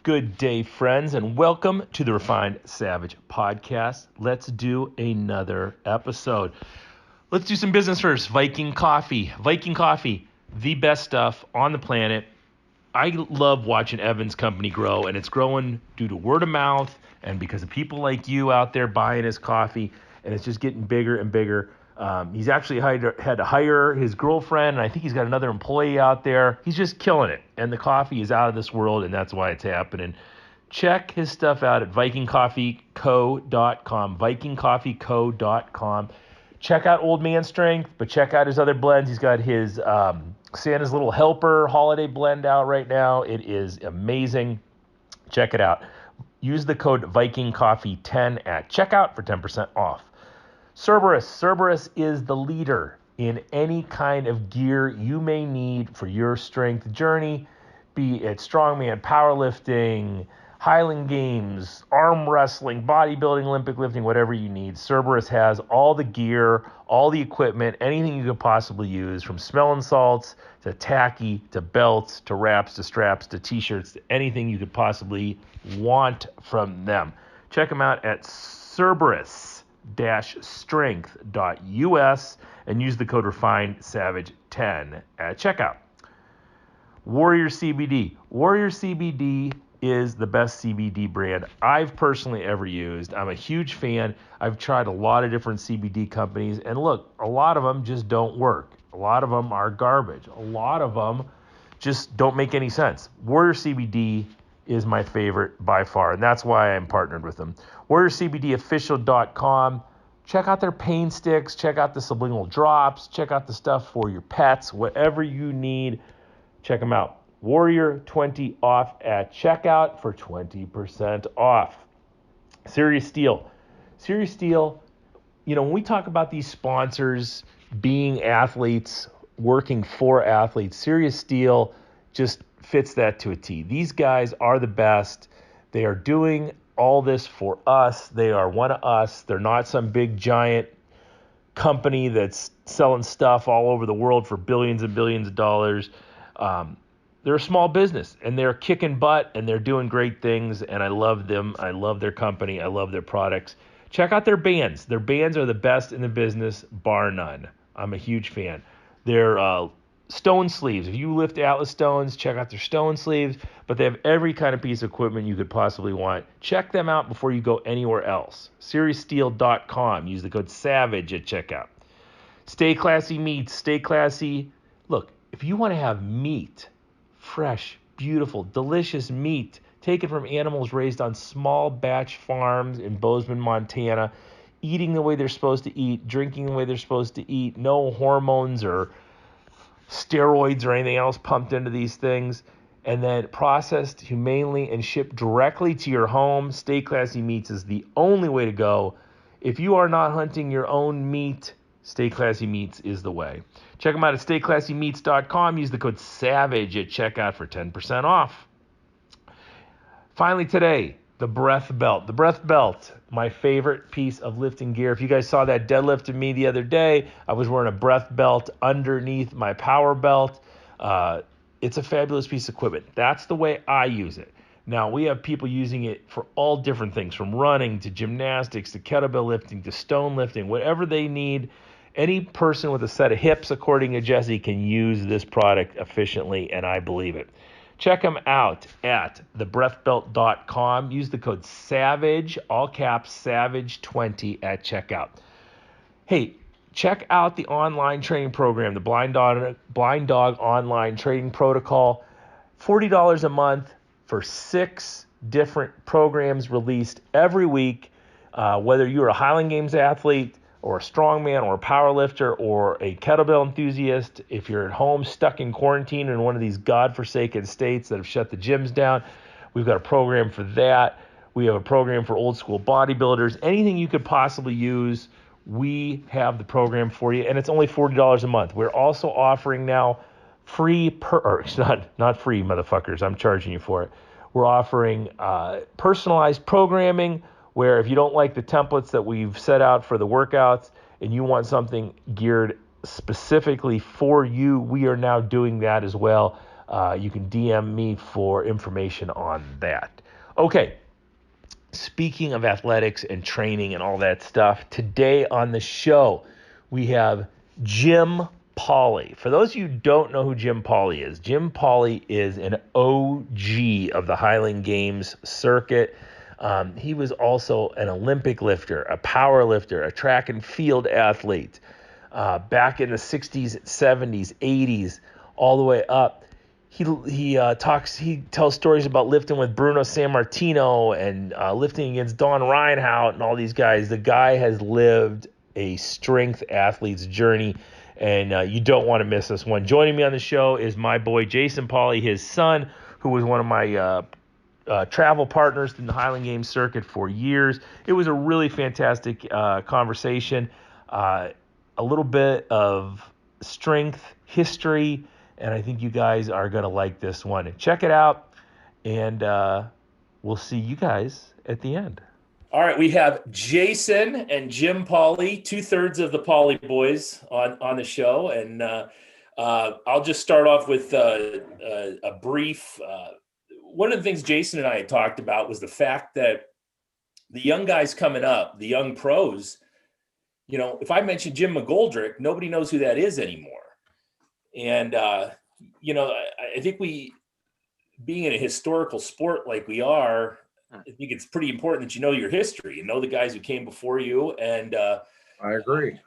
Good day, friends, and welcome to the Refined Savage podcast. Let's do another episode. Let's do some business first. Viking Coffee. Viking Coffee, the best stuff on the planet. I love watching Evan's company grow, and it's growing due to word of mouth and because of people like you out there buying his coffee, and it's just getting bigger and bigger. He's actually had to hire his girlfriend, and I think he's got another employee out there. He's just killing it, and the coffee is out of this world, and that's why it's happening. Check his stuff out at vikingcoffeeco.com, vikingcoffeeco.com. Check out Old Man Strength, but check out his other blends. He's got his Santa's Little Helper holiday blend out right now. It is amazing. Check it out. Use the code VikingCoffee10 at checkout for 10% off. Cerberus. Cerberus is the leader in any kind of gear you may need for your strength journey, be it strongman, powerlifting, highland games, arm wrestling, bodybuilding, Olympic lifting, whatever you need. Cerberus has all the gear, all the equipment, anything you could possibly use, from smelling salts to tacky to belts to wraps to straps to t-shirts to anything you could possibly want from them. Check them out at Cerberus-strength.us and use the code REFINEDSAVAGE10 at checkout. Warrior CBD. Warrior CBD is the best CBD brand I've personally ever used. I'm a huge fan. I've tried a lot of different CBD companies, and look, a lot of them just don't work. A lot of them are garbage. A lot of them just don't make any sense. Warrior CBD is my favorite by far, and that's why I'm partnered with them. WarriorCBDofficial.com. Check out their pain sticks. Check out the sublingual drops. Check out the stuff for your pets. Whatever you need, check them out. Warrior 20 off at checkout for 20% off. Serious Steel. Serious Steel, when we talk about these sponsors being athletes, working for athletes, Serious Steel just fits that to a T. These guys are the best. They are doing all this for us. They are one of us. They're not some big giant company that's selling stuff all over the world for billions and billions of dollars. They're a small business, and they're kicking butt, and they're doing great things, and I love them. I love their company. I love their products. Check out their bands. Their bands are the best in the business, bar none. I'm a huge fan. Their stone sleeves. If you lift Atlas stones, check out their stone sleeves, but they have every kind of piece of equipment you could possibly want. Check them out before you go anywhere else. SeriousSteel.com. Use the code SAVAGE at checkout. Stay Classy Meats. Stay Classy. Look, if you want to have meat, fresh, beautiful, delicious meat taken from animals raised on small batch farms in Bozeman, Montana, eating the way they're supposed to eat, drinking the way they're supposed to eat, no hormones or steroids or anything else pumped into these things, and then processed humanely and shipped directly to your home. Stay Classy Meats is the only way to go. If you are not hunting your own meat, Stay Classy Meats is the way. Check them out at stayclassymeats.com. Use the code SAVAGE at checkout for 10% off. Finally today, the Breath Belt. The Breath Belt, my favorite piece of lifting gear. If you guys saw that deadlift of me the other day, I was wearing a Breath Belt underneath my power belt. It's a fabulous piece of equipment. That's the way I use it. Now, we have people using it for all different things, from running to gymnastics to kettlebell lifting to stone lifting, whatever they need. Any person with a set of hips, according to Jesse, can use this product efficiently, and I believe it. Check them out at thebreathbelt.com. Use the code SAVAGE, all caps, SAVAGE20 at checkout. Hey, check out the online training program, the Blind Dog Online Training Protocol. $40 a month for 6 different programs released every week. Whether you're a Highland Games athlete, or a strongman, or a powerlifter, or a kettlebell enthusiast, if you're at home stuck in quarantine in one of these godforsaken states that have shut the gyms down, we've got a program for that. We have a program for old school bodybuilders. Anything you could possibly use, we have the program for you, and it's only $40 a month. We're also offering now free, it's not free, motherfuckers. I'm charging you for it. We're offering personalized programming, where if you don't like the templates that we've set out for the workouts and you want something geared specifically for you, we are now doing that as well. You can DM me for information on that. Okay, speaking of athletics and training and all that stuff, today on the show we have Jim Pauli. For those of you who don't know who Jim Pauli is an OG of the Highland Games circuit. He was also an Olympic lifter, a power lifter, a track and field athlete back in the 60s, 70s, 80s, all the way up. He tells stories about lifting with Bruno Sammartino and lifting against Don Reinhardt and all these guys. The guy has lived a strength athlete's journey, and you don't want to miss this one. Joining me on the show is my boy Jason Pauli, his son, who was one of my travel partners in the Highland Games circuit for years. It was a really fantastic conversation. A little bit of strength, history, and I think you guys are going to like this one. Check it out, and we'll see you guys at the end. All right, we have Jason and Jim Pauli, 2/3 of the Pauli boys on the show, and I'll just start off with a brief. One of the things Jason and I had talked about was the fact that the young guys coming up, the young pros, if I mention Jim McGoldrick, nobody knows who that is anymore. And, I think being in a historical sport like we are, I think it's pretty important that you know your history and know the guys who came before you. And I agree.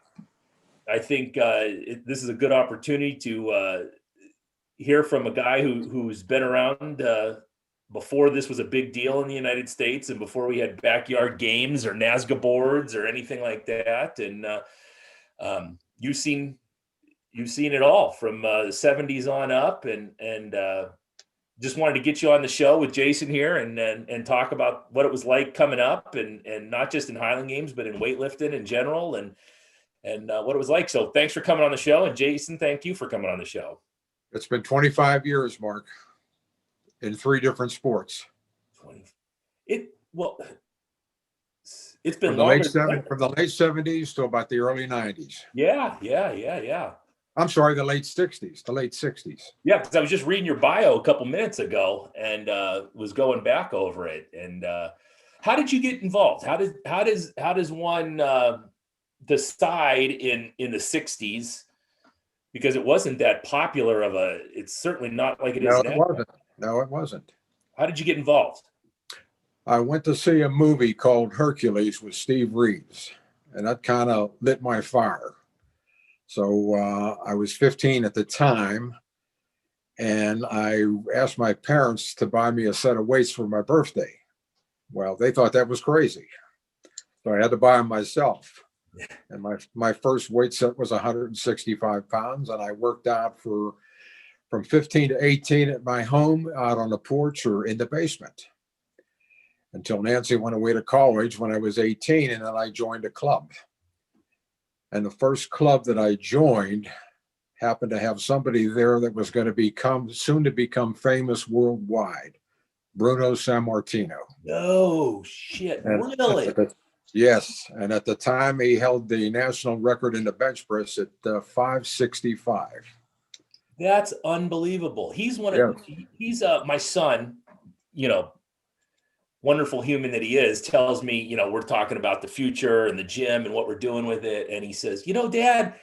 I think this is a good opportunity to hear from a guy who's been around before this was a big deal in the United States and before we had backyard games or NASGA boards or anything like that. And you've seen it all from the 70s on up, and just wanted to get you on the show with Jason here and talk about what it was like coming up and not just in Highland Games, but in weightlifting in general and what it was like. So thanks for coming on the show. And Jason, thank you for coming on the show. It's been 25 years, Mark, in 3 different sports. It's been from the late 70s to about the early 90s. Yeah. I'm sorry, the late 60s. Yeah, because I was just reading your bio a couple minutes ago and was going back over it. And how did you get involved? How does one decide in the 60s? Because it wasn't that popular it's certainly not like it is now. No, it wasn't. How did you get involved? I went to see a movie called Hercules with Steve Reeves, and that kind of lit my fire. So I was 15 at the time, and I asked my parents to buy me a set of weights for my birthday. Well, they thought that was crazy, so I had to buy them myself. And my first weight set was 165 pounds, and I worked out from 15 to 18 at my home, out on the porch or in the basement, until Nancy went away to college when I was 18, and then I joined a club. And the first club that I joined happened to have somebody there that was going to soon to become famous worldwide, Bruno Sammartino. No shit, really? Yes, and at the time he held the national record in the bench press at 565. That's unbelievable. He's he's my son, wonderful human that he is, tells me, we're talking about the future and the gym and what we're doing with it. And he says, Dad,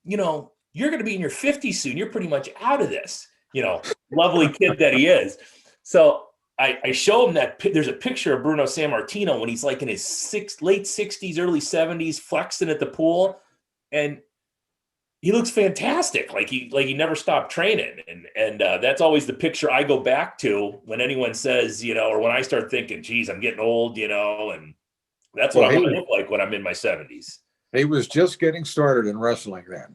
you're going to be in your 50s soon. You're pretty much out of this, lovely kid that he is. So I show him that there's a picture of Bruno Sammartino when he's like in his late 60s, early 70s, flexing at the pool. And he looks fantastic. Like he never stopped training. And that's always the picture I go back to when anyone says, or when I start thinking, geez, I'm getting old, and that's what I want to look like when I'm in my 70s. He was just getting started in wrestling then.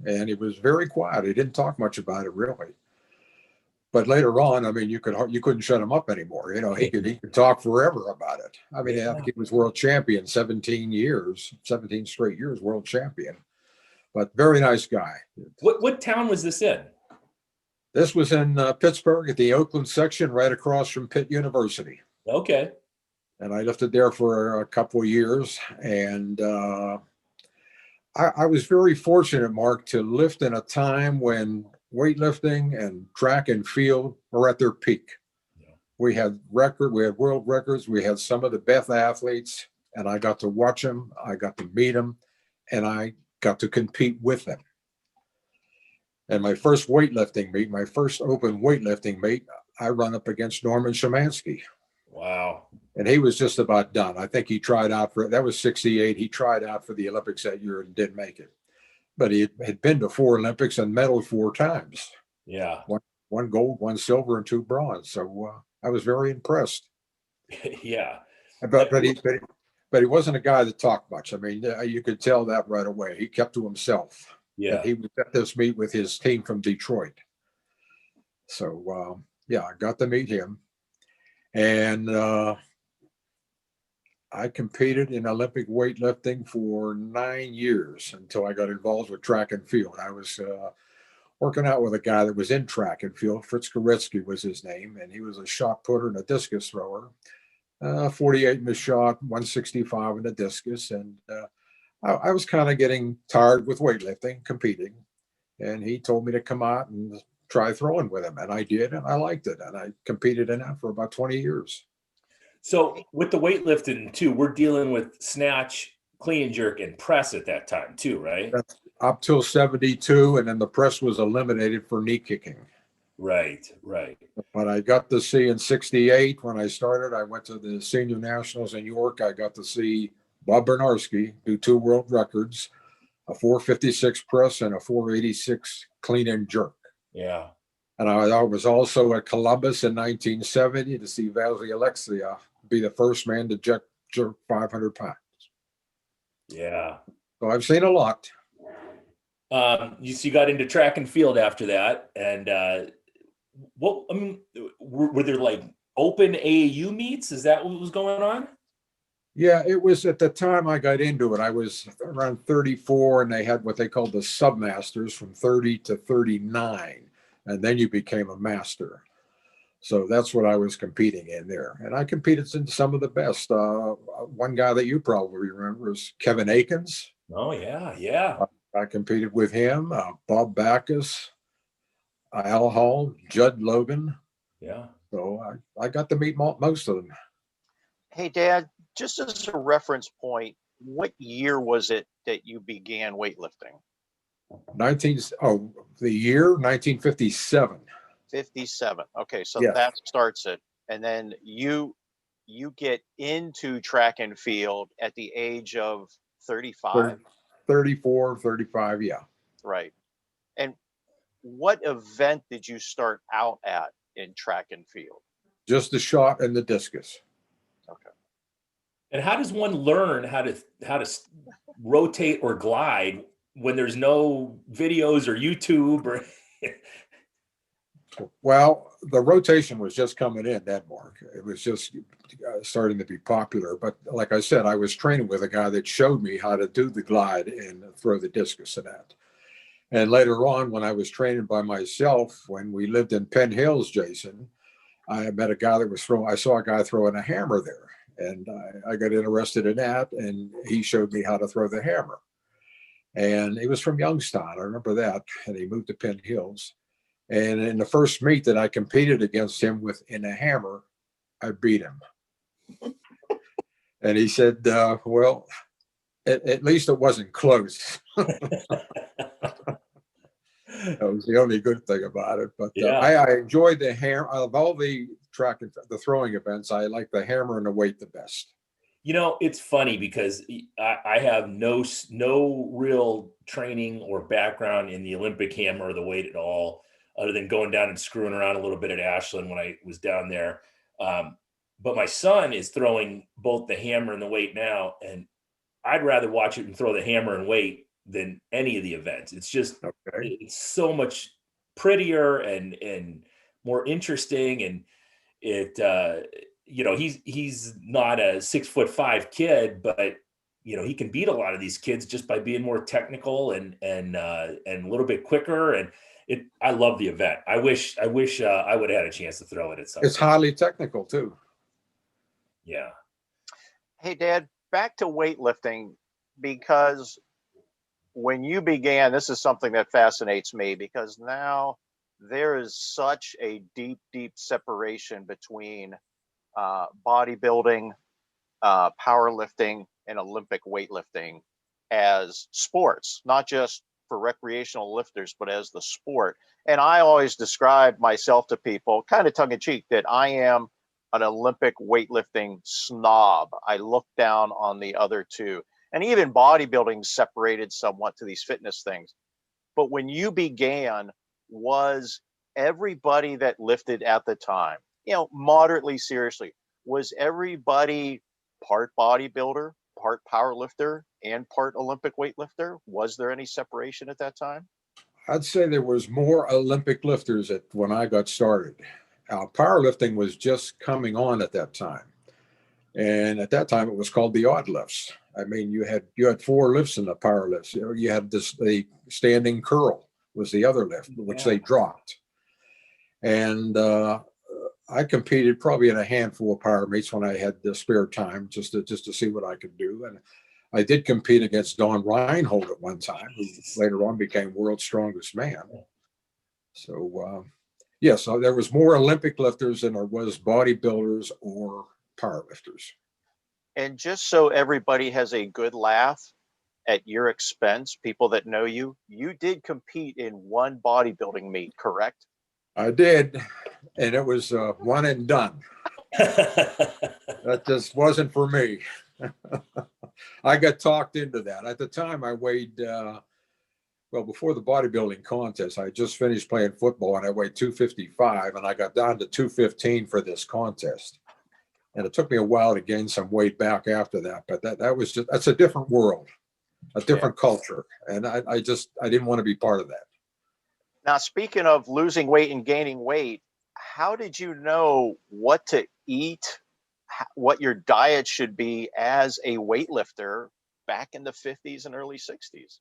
And he was very quiet. He didn't talk much about it, really. But later on, I mean, you couldn't shut him up anymore. He could talk forever about it. I mean, I think he was world champion 17 straight years, world champion. But very nice guy. What town was this in? This was in Pittsburgh at the Oakland section, right across from Pitt University. Okay. And I lifted there for a couple of years. And I was very fortunate, Mark, to lift in a time when weightlifting and track and field were at their peak. We had world records. We had some of the best athletes, and I got to watch them. I got to meet them, and I got to compete with them. And my first weightlifting meet, my first open weightlifting meet, I run up against Norman Szymanski. Wow. And he was just about done. I think he tried out for, that was 68. He tried out for the Olympics that year and didn't make it. But he had been to 4 Olympics and medaled 4 times. Yeah. One gold, 1 silver, and 2 bronze. So I was very impressed. Yeah. But he wasn't a guy that talked much. I mean, you could tell that right away. He kept to himself. Yeah. And he was at this meet with his team from Detroit. So yeah, I got to meet him, and I competed in Olympic weightlifting for 9 years until I got involved with track and field. I was working out with a guy that was in track and field. Fritz Koretsky was his name, and he was a shot putter and a discus thrower. 48 in the shot, 165 in the discus. And I was kind of getting tired with weightlifting, competing. And he told me to come out and try throwing with him. And I did, and I liked it. And I competed in that for about 20 years. So with the weightlifting too, we're dealing with snatch, clean and jerk, and press at that time too, right? That's up till 72. And then the press was eliminated for knee kicking. Right, right. But I got to see in 68 when I started, I went to the senior nationals in York. I got to see Bob Bernarski do 2 world records, a 456 press and a 486 clean and jerk. Yeah. And I was also at Columbus in 1970 to see Vasily Alexia be the first man to jerk 500 pounds. Yeah. So I've seen a lot. You got into track and field after that, and were there like open AAU meets? Is that what was going on? Yeah, it was at the time I got into it. I was around 34, and they had what they called the submasters from 30 to 39, and then you became a master. So that's what I was competing in there, and I competed in some of the best. One guy that you probably remember is Kevin Akins. Oh yeah, yeah. I competed with him. Bob Backus, Al Hall, Judd Logan. Yeah. So I got to meet most of them. Hey, Dad, just as a reference point, what year was it that you began weightlifting? The year 1957. 57. Okay, so Yes. that starts it. And then you get into track and field at the age of 35? 34, 35, yeah. Right. And what event did you start out at in track and field? Just the shot and the discus. Okay. And how does one learn how to rotate or glide when there's no videos or YouTube or Well, the rotation was just coming in then, Mark. It was just starting to be popular. But like I said, I was training with a guy that showed me how to do the glide and throw the discus and that. And later on, when I was training by myself, when we lived in Penn Hills, Jason, I met a guy that was I saw a guy throwing a hammer there. And I got interested in that. And he showed me how to throw the hammer. And he was from Youngstown. I remember that. And he moved to Penn Hills. And in the first meet that I competed against him with in a hammer, I beat him. And he said, well, at least it wasn't close. That was the only good thing about it. But Yeah. I enjoyed the hammer. Of all the track and the throwing events, I like the hammer and the weight the best. You know, it's funny because I have no real training or background in the Olympic hammer or the weight at all, other than going down and screwing around a little bit at Ashland when I was down there. But my son is throwing both the hammer and the weight now, and I'd rather watch it and throw the hammer and weight than any of the events. It's just, It's so much prettier and more interesting. And he's not a 6'5" kid, but he can beat a lot of these kids just by being more technical and a little bit quicker. And I love the event. I wish I would have had a chance to throw it at some point. It's highly technical too. Yeah. Hey, Dad, back to weightlifting, because when you began, this is something that fascinates me because now there is such a deep, deep separation between bodybuilding, powerlifting, and Olympic weightlifting as sports, not just for recreational lifters, but as the sport. And I always describe myself to people, kind of tongue in cheek, that I am an Olympic weightlifting snob. I look down on the other two. And even bodybuilding separated somewhat to these fitness things. But when you began, was everybody that lifted at the time, moderately seriously, was everybody part bodybuilder, part powerlifter, and part Olympic weightlifter? Was there any separation at that time? I'd say there was more Olympic lifters when I got started. Powerlifting was just coming on at that time. And at that time, it was called the odd lifts. I mean, you had 4 lifts in the power lifts. You had the standing curl was the other lift, which they dropped. And I competed probably in a handful of power meets when I had the spare time, just to see what I could do. And I did compete against Don Reinhold at one time, who later on became world's strongest man. So yes, so there was more Olympic lifters than there was bodybuilders or powerlifters. And just so everybody has a good laugh at your expense, people that know you, you did compete in one bodybuilding meet, correct? I did, and it was one and done. That just wasn't for me. I got talked into that. At the time, I weighed, before the bodybuilding contest, I just finished playing football, and I weighed 255, and I got down to 215 for this contest. And it took me a while to gain some weight back after that. But that's a different world, a different culture. And I didn't want to be part of that. Now, speaking of losing weight and gaining weight, how did you know what to eat, what your diet should be as a weightlifter back in the 50s and early 60s?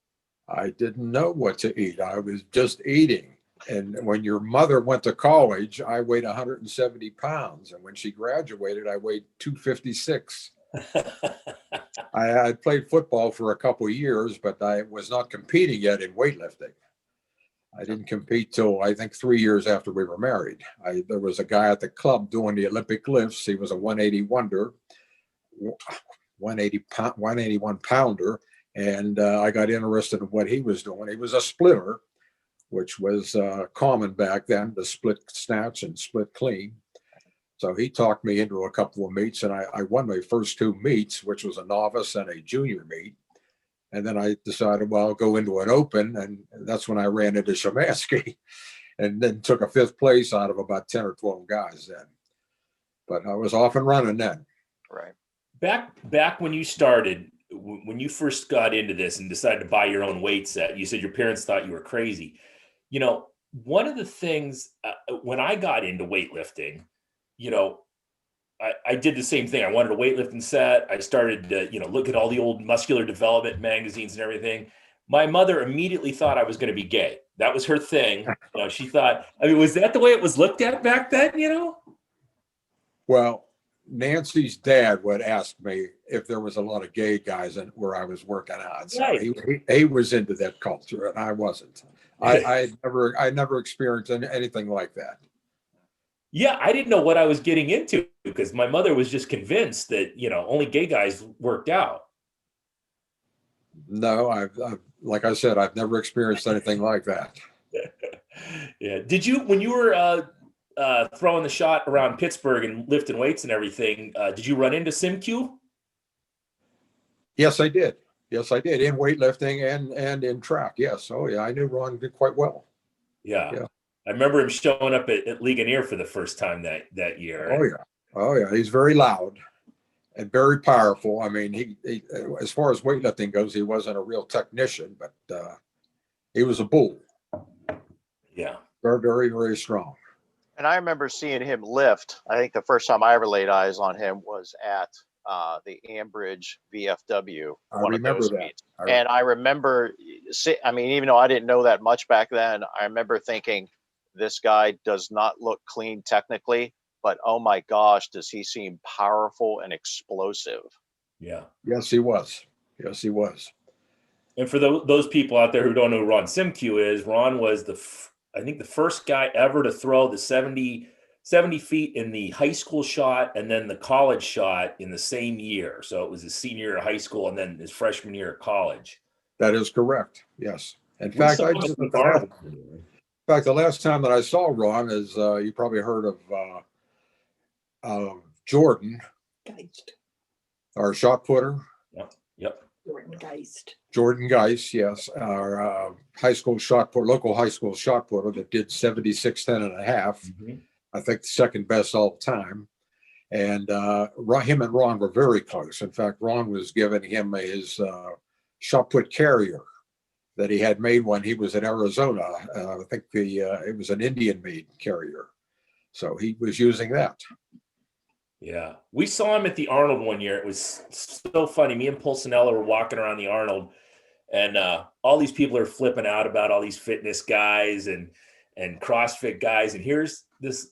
I didn't know what to eat. I was just eating. And when your mother went to college, I weighed 170 pounds. And when she graduated, I weighed 256. I played football for a couple of years, but I was not competing yet in weightlifting. I didn't compete till I think 3 years after we were married. There was a guy at the club doing the Olympic lifts. He was a 180 wonder, 181 pounder. And I got interested in what he was doing. He was a splitter, which was common back then, the split snatch and split clean. So he talked me into a couple of meets, and I won my first 2 meets, which was a novice and a junior meet. And then I decided, well, I'll go into an open, and that's when I ran into Shemansky, and then took a 5th place out of about 10 or 12 guys then. But I was off and running then. Right. Back when you started, when you first got into this and decided to buy your own weight set, you said your parents thought you were crazy. One of the things when I got into weightlifting, I did the same thing. I wanted a weightlifting set. I started to, look at all the old muscular development magazines and everything. My mother immediately thought I was going to be gay. That was her thing. She thought, was that the way it was looked at back then, Well, Nancy's dad would ask me if there was a lot of gay guys where I was working out. So Right. he was into that culture, and I wasn't. I never experienced anything like that. Yeah, I didn't know what I was getting into because my mother was just convinced that, only gay guys worked out. No, I've like I said, I've never experienced anything like that. Yeah. Did you, when you were throwing the shot around Pittsburgh and lifting weights and everything, did you run into SimQ? Yes, I did. Yes, I did in weightlifting and in track. Yes. Oh, yeah. I knew Ron did quite well. Yeah. I remember him showing up at Ligonier for the first time that year. Oh, yeah. Oh, yeah. He's very loud and very powerful. I mean, he as far as weightlifting goes, he wasn't a real technician, but he was a bull. Yeah. Very, very, very strong. And I remember seeing him lift. I think the first time I ever laid eyes on him was at the Ambridge VFW. I remember that. And I remember, even though I didn't know that much back then, I remember thinking, this guy does not look clean technically, but oh my gosh, does he seem powerful and explosive? Yeah. Yes, he was. Yes, he was. And for those people out there who don't know who Ron Simcoe is, Ron was I think the first guy ever to throw the 70 feet in the high school shot and then the college shot in the same year. So it was his senior year of high school and then his freshman year of college. That is correct. Yes. In We fact, saw him at the Arnold. the last time that I saw Ron is you probably heard of Jordan, Geist. our shot putter. Yep. Jordan Geist. Jordan Geist, yes, our high school shot putter, local high school shot putter that did 76, 10 and a half. Mm-hmm. I think the second best all time. And him and Ron were very close. In fact, Ron was giving him his shot put carrier that he had made when he was in Arizona. I think it was an Indian made carrier. So he was using that. Yeah. We saw him at the Arnold one year. It was so funny. Me and Pulcinella were walking around the Arnold, and all these people are flipping out about all these fitness guys and CrossFit guys. And here's this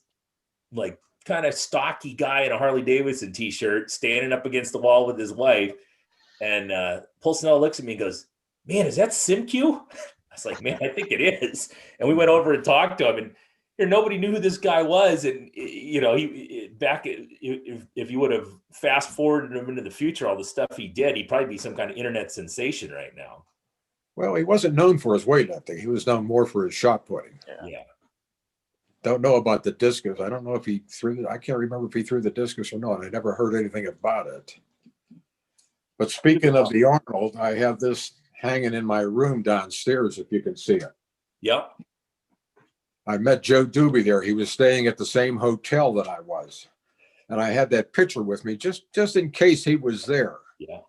like kind of stocky guy in a Harley Davidson t-shirt standing up against the wall with his wife. And Pulcinella looks at me and goes, "Man, is that Simcoe?" I was like, "Man, I think it is." And we went over and talked to him, and nobody knew who this guy was. And if you would have fast forwarded him into the future, all the stuff he did, he'd probably be some kind of internet sensation right now. Well, he wasn't known for his weightlifting. He was known more for his shot putting. Yeah. Don't know about the discus. I don't know if he threw. I can't remember if he threw the discus or not. I never heard anything about it. But speaking of the Arnold, I have this hanging in my room downstairs, if you can see it. Yep. I met Joe Doobie there. He was staying at the same hotel that I was. And I had that picture with me just in case he was there. Yeah.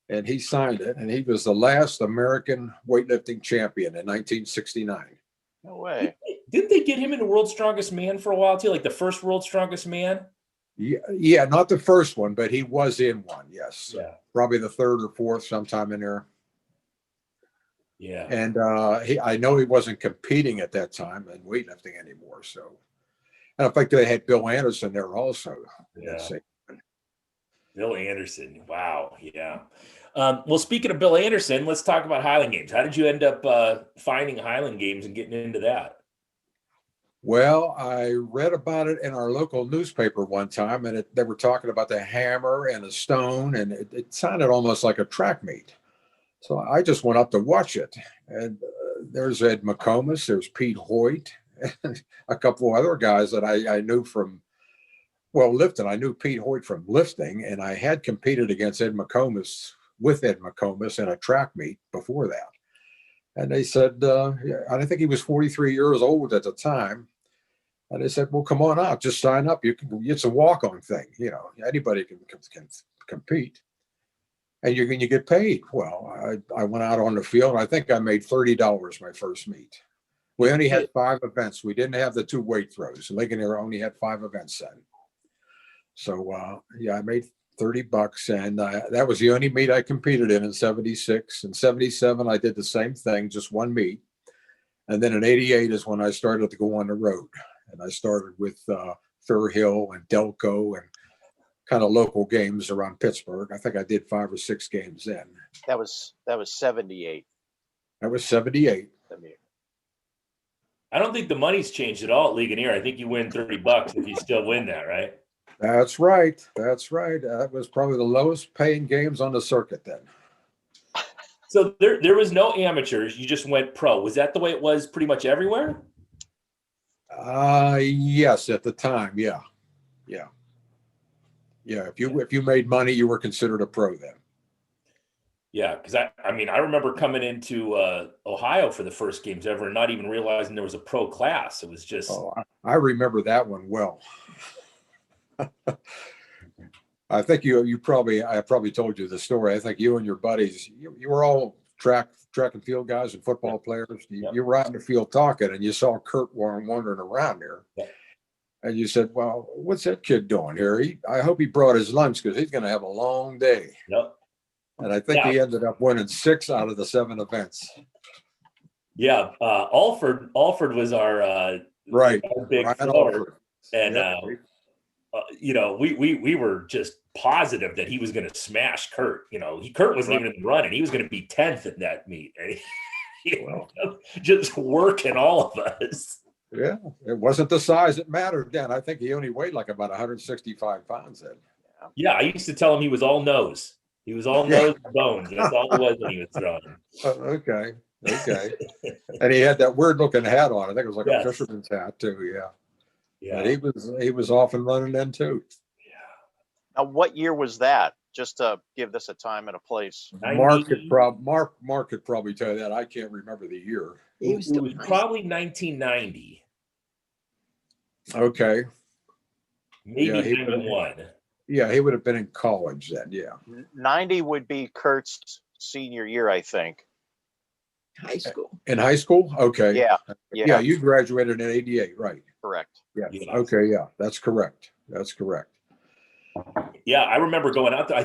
And he signed it. And he was the last American weightlifting champion in 1969. No way. Didn't they get him into World's Strongest Man for a while too? Like the first World's Strongest Man? Yeah, not the first one, but he was in one, yes. Yeah. Probably the third or fourth sometime in there. Yeah. And I know he wasn't competing at that time in weightlifting anymore. So, and in fact, they had Bill Anderson there also. Yeah. Bill Anderson. Wow. Yeah. Well, speaking of Bill Anderson, let's talk about Highland Games. How did you end up finding Highland Games and getting into that? Well, I read about it in our local newspaper one time, and they were talking about the hammer and a stone, and it sounded almost like a track meet. So I just went up to watch it. And there's Ed McComas, there's Pete Hoyt, and a couple of other guys that I knew from, lifting. I knew Pete Hoyt from lifting, and I had competed against Ed McComas in a track meet before that. And they said, I think he was 43 years old at the time. And they said, well, come on out, just sign up. It's a walk-on thing. Anybody can compete. And you're going to get paid. Well, I went out on the field. I think I made $30 my first meet. We only had 5 events. We didn't have the 2 weight throws. Ligonier only had 5 events then. So, I made $30, and that was the only meet I competed in 76. In 77, I did the same thing, just 1 meet. And then in 88 is when I started to go on the road. And I started with Fair Hill and Delco and kind of local games around Pittsburgh. I think I did 5 or 6 games then. That was 78. That was 78. I don't think the money's changed at all at Ligonier. I think you win $30 if you still win that, right? That's right. That was probably the lowest paying games on the circuit then. So there was no amateurs. You just went pro. Was that the way it was pretty much everywhere? Yes, at the time. Yeah. If you made money, you were considered a pro then. Yeah, because I remember coming into Ohio for the first games ever and not even realizing there was a pro class. It was just. Oh, I remember that one well. I think I probably told you the story. I think you and your buddies, you were all track and field guys and football players. You were out in the field talking, and you saw Kurt wandering around there. Yeah. And you said, well, what's that kid doing here? I hope he brought his lunch because he's going to have a long day. Yep. And I think he ended up winning 6 out of the 7 events. Yeah. Alford was our right. big Ryan thrower. Alford. And you know, we were just positive that he was going to smash Kurt. You know, Kurt wasn't even in the run, and he was going to be 10th in that meet. And he just working all of us. Yeah, it wasn't the size that mattered then. I think he only weighed like about 165 pounds then. Yeah, I used to tell him he was all nose. He was all nose and bones. That's all it was when he was throwing. Okay. And he had that weird looking hat on. I think it was like a fisherman's hat too. Yeah. Yeah. But he was off and running then too. Now, what year was that? Just to give this a time and a place. Mark could probably tell you that. I can't remember the year. He was It was probably 1990. Okay. Maybe 91. Yeah, he would have been in college then. Yeah. 90 would be Kurt's senior year, I think. High school. In high school? Okay. Yeah. You graduated in 88, right? Correct. Yeah. Okay. Yeah, that's correct. Yeah, I remember going out there. I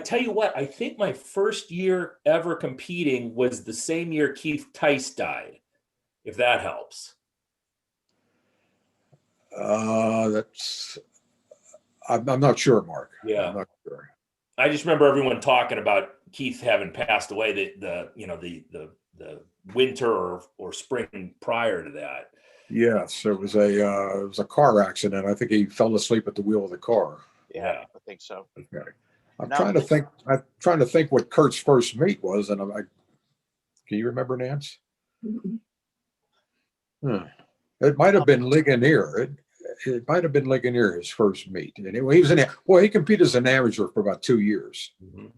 tell you what, I think my first year ever competing was the same year Keith Tice died, if that helps. I'm not sure, Mark. Yeah. I'm not sure. I just remember everyone talking about Keith having passed away the winter or spring prior to that. Yes, it was a car accident. I think he fell asleep at the wheel of the car. Yeah, I think so. Okay. I'm trying to think what Kurt's first meet was, and can you remember, Nance? It might have been Ligonier. It might have been Ligonier, his first meet. Anyway, he competed as an amateur for about 2 years. Mm-hmm.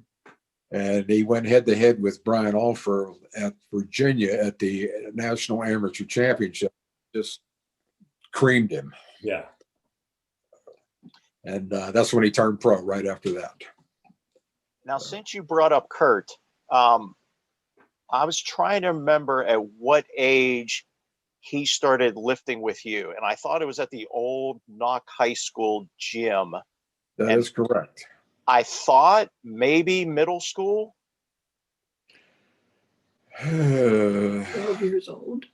And he went head to head with Brian Alfer at Virginia at the National Amateur Championship. Just creamed him. Yeah. And that's when he turned pro right after that. Now, since you brought up Kurt, I was trying to remember at what age he started lifting with you. And I thought it was at the old Knock High School gym. That is correct. I thought maybe middle school. 12 years old.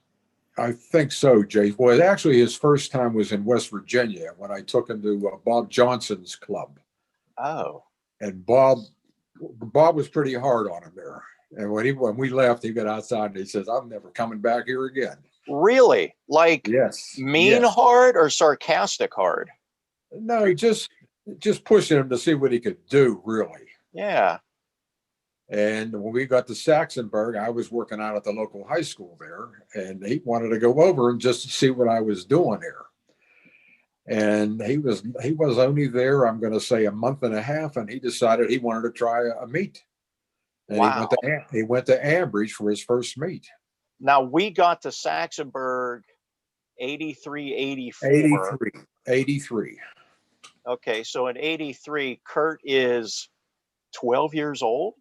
I think so, Jay. Well, actually, his first time was in West Virginia when I took him to Bob Johnson's club. Oh. And Bob was pretty hard on him there. And when we left, he got outside and he says, "I'm never coming back here again." Really? Like mean hard or sarcastic hard? No, he just pushing him to see what he could do, really. Yeah. And when we got to Saxonburg, I was working out at the local high school there, and he wanted to go over and just see what I was doing there. And he was only there, I'm going to say, a month and a half, and he decided he wanted to try a meet. And he went to Ambridge for his first meet. Now, we got to Saxonburg 83, 84. 83. Okay, so in 83, Kurt is 12 years old?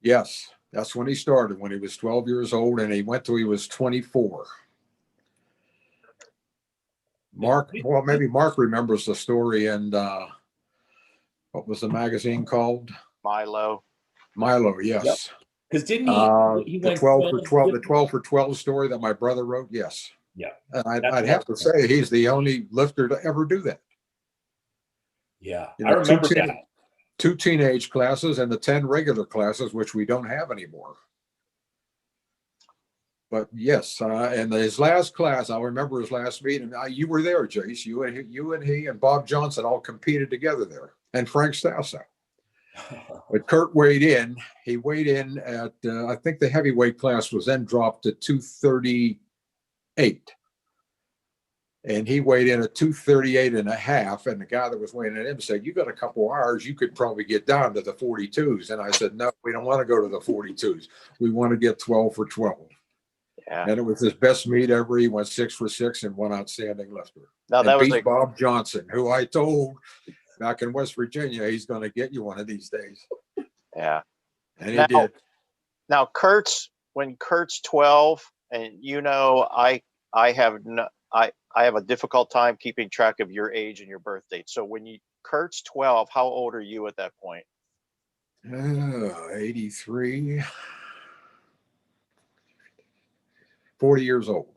Yes, that's when he started, when he was 12 years old, and he went till he was 24. Maybe Mark remembers the story, and what was the magazine called? Milo, yes. Because didn't he the 12 for 12 story that my brother wrote? Yes. Yeah. And I'd have to say he's the only lifter to ever do that. Yeah, I remember that. 2 teenage classes and the 10 regular classes, which we don't have anymore. But yes, and his last class, I'll remember his last meet, and you were there, Jace. You and he and Bob Johnson all competed together there, and Frank Stauso. But Kurt weighed in. He weighed in at, I think the heavyweight class was then dropped to 238. And he weighed in at 238 and a half. And the guy that was weighing in him said, "You got a couple hours, you could probably get down to the 42s. And I said, "No, we don't want to go to the 42s. We want to get 12 for 12. Yeah. And it was his best meet ever. He went 6 for 6 and one outstanding lifter. Now, that was beat Bob Johnson, who I told back in West Virginia, he's going to get you one of these days. Yeah. And he did. Now, when Kurt's 12, and I have a difficult time keeping track of your age and your birth date. So when Kurt's 12, how old are you at that point? 83. 40 years old.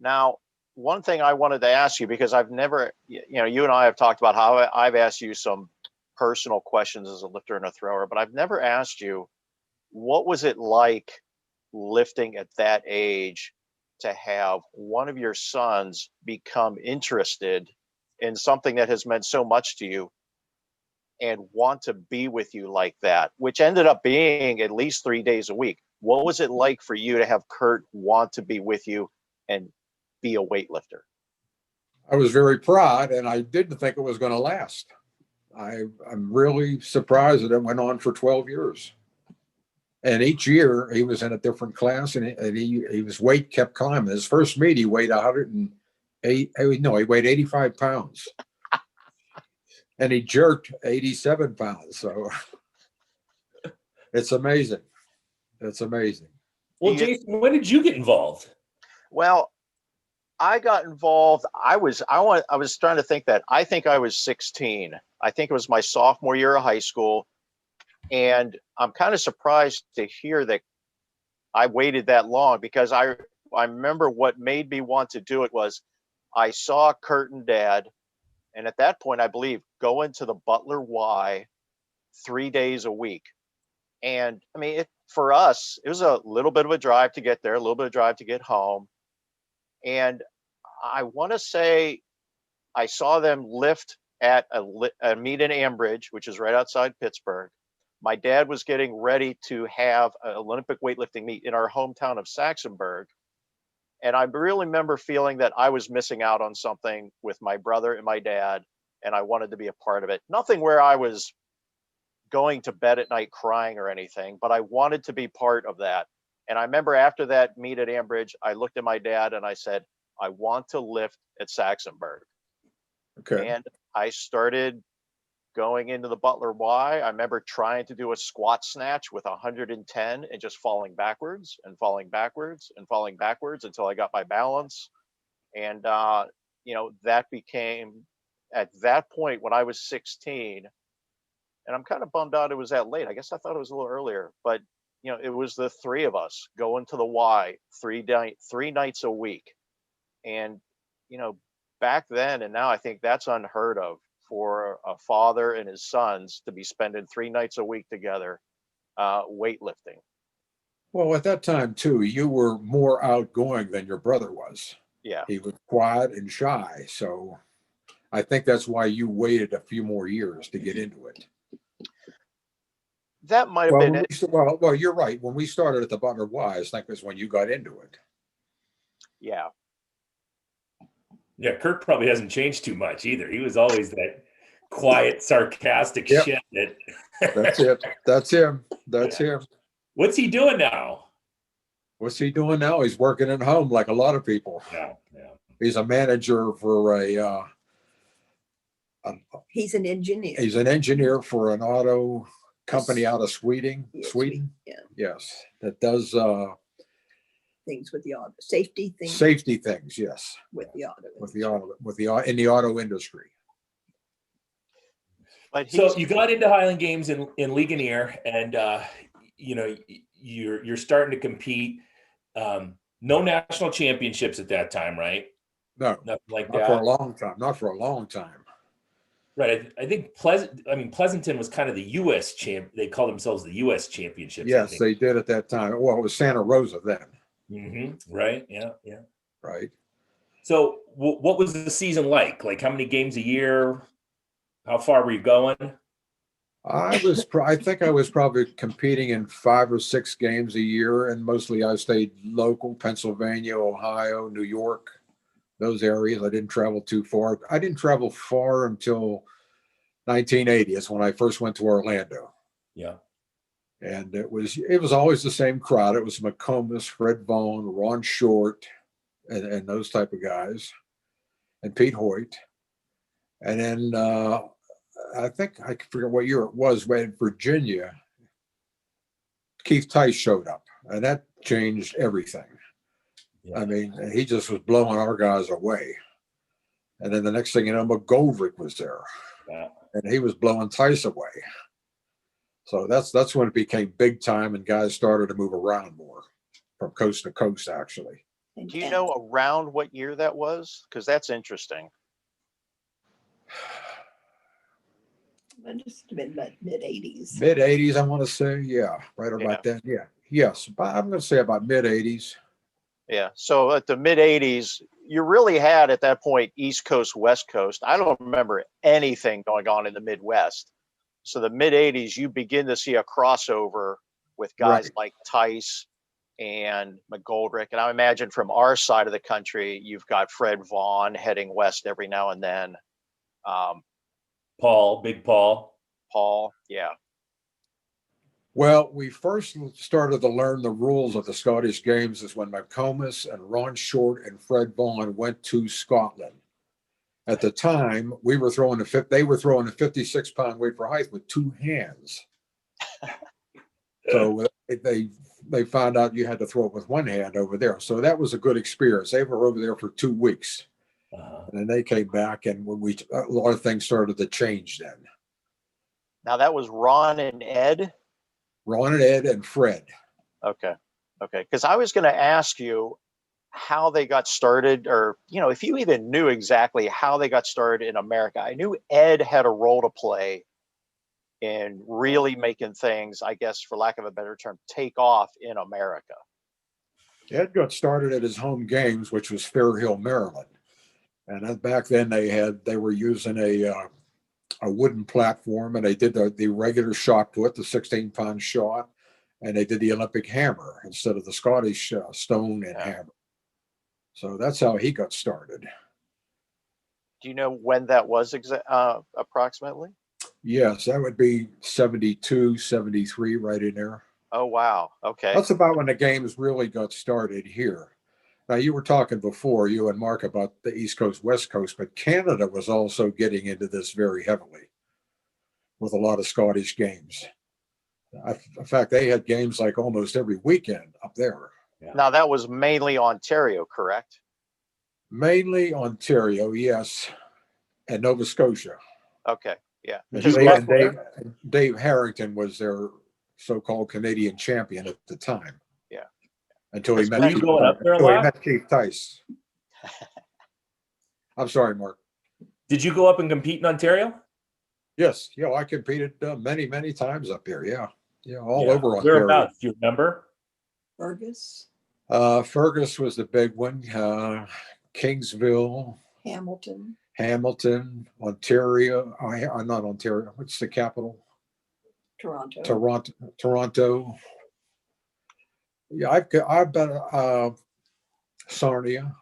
Now, one thing I wanted to ask you, because I've never, you know, you and I have talked about how I've asked you some personal questions as a lifter and a thrower, but I've never asked you, what was it like lifting at that age to have one of your sons become interested in something that has meant so much to you and want to be with you like that, which ended up being at least 3 days a week? What was it like for you to have Kurt want to be with you and be a weightlifter? I was very proud, and I didn't think it was going to last. I'm really surprised that it went on for 12 years. And each year he was in a different class, and his weight kept climbing. His first meet, he weighed 108. No, he weighed 85 pounds, and he jerked 87 pounds. So it's amazing. It's amazing. Well, Jason, when did you get involved? Well, I got involved. I was trying to think that. I think I was 16. I think it was my sophomore year of high school. And I'm kind of surprised to hear that I waited that long, because I remember what made me want to do it was I saw Kurt and Dad, and at that point, I believe, go into the Butler Y 3 days a week. And I mean, for us, it was a little bit of a drive to get there, a little bit of drive to get home. And I want to say I saw them lift at a meet in Ambridge, which is right outside Pittsburgh. My dad was getting ready to have an Olympic weightlifting meet in our hometown of Saxonburg. And I really remember feeling that I was missing out on something with my brother and my dad, and I wanted to be a part of it. Nothing where I was going to bed at night crying or anything, but I wanted to be part of that. And I remember after that meet at Ambridge, I looked at my dad and I said, I want to lift at Saxonburg. Okay. And I started going into the Butler Y. I remember trying to do a squat snatch with 110 and just falling backwards and falling backwards and falling backwards until I got my balance. And, you know, that became, at that point when I was 16, and I'm kind of bummed out it was that late. I guess I thought it was a little earlier, but you know, it was the three of us going to the Y 3 nights a week. And, you know, back then and now, I think that's unheard of for a father and his sons to be spending 3 nights a week together, weightlifting. Well, at that time too, you were more outgoing than your brother was. Yeah. He was quiet and shy. So I think that's why you waited a few more years to get into it. That might have been it. Well, you're right. When we started at the Butler Y, I think was when you got into it. Yeah. Yeah, Kurt probably hasn't changed too much either. He was always that quiet, sarcastic shit. That's it. That's him. That's him. What's he doing now? What's he doing now? He's working at home like a lot of people. Yeah. He's a manager for He's an engineer. He's an engineer for an auto company out of Sweden. Yes, Sweden. Yeah. Yes, that does Things with the auto, safety things safety things. Yes, with the auto. in the auto industry. But so you got into Highland Games in Ligonier, and you know, you're starting to compete. No national championships at that time, right? No, nothing like not that. for a long time. Not for a long time. Right. I think Pleasanton was kind of the U.S. champ. They called themselves the U.S. Championships. Yes, they did at that time. Well, it was Santa Rosa then. Mm-hmm. Right. Yeah. Right. So what was the season like? Like how many games a year? How far were you going? I think I was probably competing in 5 or 6 games a year, and mostly I stayed local, Pennsylvania, Ohio, New York, those areas. I didn't travel too far. I didn't travel far until 1980. It's when I first went to Orlando. Yeah. And it was always the same crowd. It was McComas, Fred Vaughn, Ron Short, and those type of guys, and Pete Hoyt. And then I think I forget what year it was, when in Virginia, Keith Tice showed up, and that changed everything. Yeah. I mean, he just was blowing our guys away. And then the next thing you know, McGoldrick was there, and he was blowing Tice away. So that's when it became big time, and guys started to move around more from coast to coast, actually. And Do you know around what year that was? Because that's interesting. It must have been mid 80s. Mid 80s, I want to say. Yeah, right Yeah. about that. Yeah. Yes. I'm going to say about mid 80s. Yeah. So at the mid 80s, you really had at that point East Coast, West Coast. I don't remember anything going on in the Midwest. So the mid 80s, you begin to see a crossover with guys Right. like Tice and McGoldrick. And I imagine from our side of the country, you've got Fred Vaughn heading west every now and then. Big Paul. Paul, yeah. Well, we first started to learn the rules of the Scottish Games is when McComas and Ron Short and Fred Vaughan went to Scotland. At the time, they were throwing a 56-pound weight for height with two hands. So they found out you had to throw it with one hand over there. So that was a good experience. They were over there for 2 weeks. And then they came back, and when a lot of things started to change then. Now that was Ron and Ed. Ron and Ed and Fred. Okay. Because I was going to ask you how they got started, or if you even knew exactly how they got started in America. I knew Ed had a role to play in really making things, I guess, for lack of a better term, take off in America. Ed got started at his home games, which was Fair Hill, Maryland. And back then they were using a wooden platform, and they did the regular shot put, the 16-pound shot, and they did the Olympic hammer instead of the Scottish stone and hammer. So that's how he got started. Do you know when that was approximately? Yes, that would be 72, 73, right in there. Oh, wow. Okay. That's about when the games really got started here. Now, you were talking before, you and Mark, about the East Coast, West Coast, but Canada was also getting into this very heavily with a lot of Scottish games. In fact, they had games like almost every weekend up there. Yeah. Now, that was mainly Ontario, correct? Mainly Ontario, yes, and Nova Scotia. Okay, yeah. Dave Harrington was their so-called Canadian champion at the time. Yeah. Until he met Chief Tice. I'm sorry, Mark. Did you go up and compete in Ontario? Yes. Yeah, I competed many, many times up here. Yeah. Yeah, all over Ontario. Whereabouts? Do you remember? Fergus. Fergus was the big one. Kingsville. Hamilton, Ontario. I'm not Ontario. What's the capital? Toronto. Yeah, I've been Sarnia.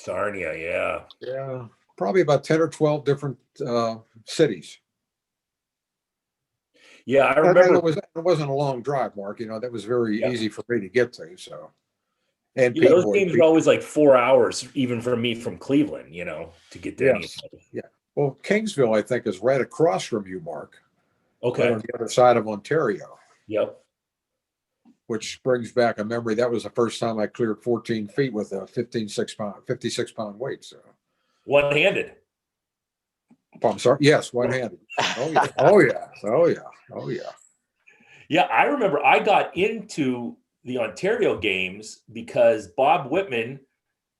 Yeah. Yeah, probably about 10 or 12 different cities. Yeah, I remember. It wasn't a long drive, Mark. That was very easy for me to get to. So, and those games were always like 4 hours, even for me from Cleveland, to get to any. Yeah. Well, Kingsville, I think, is right across from you, Mark. Okay. Right on the other side of Ontario. Yep. Which brings back a memory. That was the first time I cleared 14 feet with a 56-pound weight. So. One-handed. Oh, I'm sorry. Yes, one-handed. Oh yeah. Oh yeah. Oh yeah. Oh yeah. Yeah, I remember I got into the Ontario games because Bob Whitman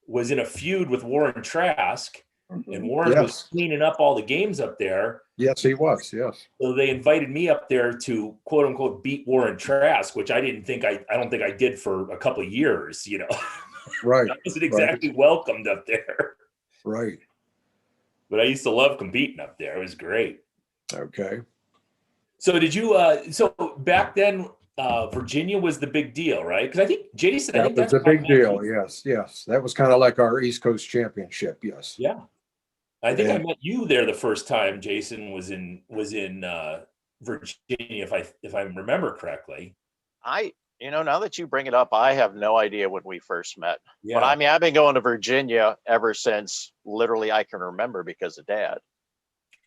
was in a feud with Warren Trask, and Warren was cleaning up all the games up there. Yes, he was. Yes. So they invited me up there to quote unquote beat Warren Trask, which I don't think I did for a couple of years. Right. I wasn't exactly welcomed up there. Right. But I used to love competing up there. It was great. Okay. So did you? So back then, Virginia was the big deal, right? Because I think Jason, that was the big deal. Yes, yes, that was kind of like our East Coast Championship. Yes. Yeah, I think I met you there the first time. Jason was in Virginia, if I remember correctly. Now that you bring it up, I have no idea when we first met. Yeah. But I mean, I've been going to Virginia ever since literally I can remember because of Dad.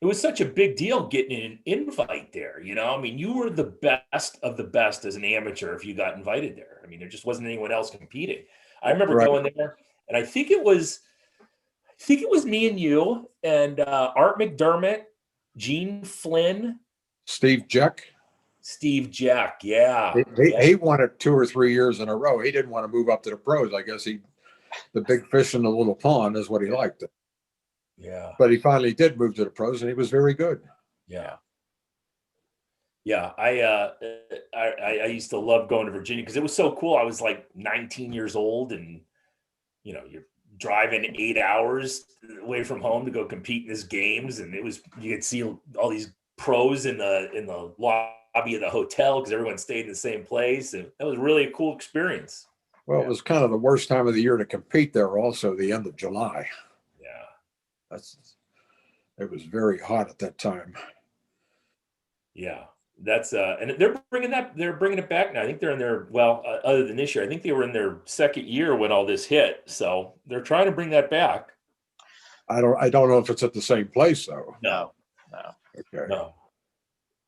It was such a big deal getting an invite there. I mean, you were the best of the best as an amateur if you got invited there. I mean, there just wasn't anyone else competing. I remember going there, and I think it was me and you and Art McDermott, Gene Flynn, Steve Jack. Yeah. He won it 2 or 3 years in a row. He didn't want to move up to the pros. I guess he the big fish in the little pond is what he liked. Yeah. But he finally did move to the pros, and he was very good. Yeah. Yeah. I used to love going to Virginia because it was so cool. I was like 19 years old, and you're driving 8 hours away from home to go compete in these games, and you could see all these pros in the lobby of the hotel because everyone stayed in the same place, and that was really a cool experience. Well, it was kind of the worst time of the year to compete there. Also, the end of July. Yeah. It was very hot at that time. Yeah. That's and they're bringing it back now. I think they're in their, other than this year, I think they were in their second year when all this hit. So they're trying to bring that back. I don't know if it's at the same place though. No. Okay. No.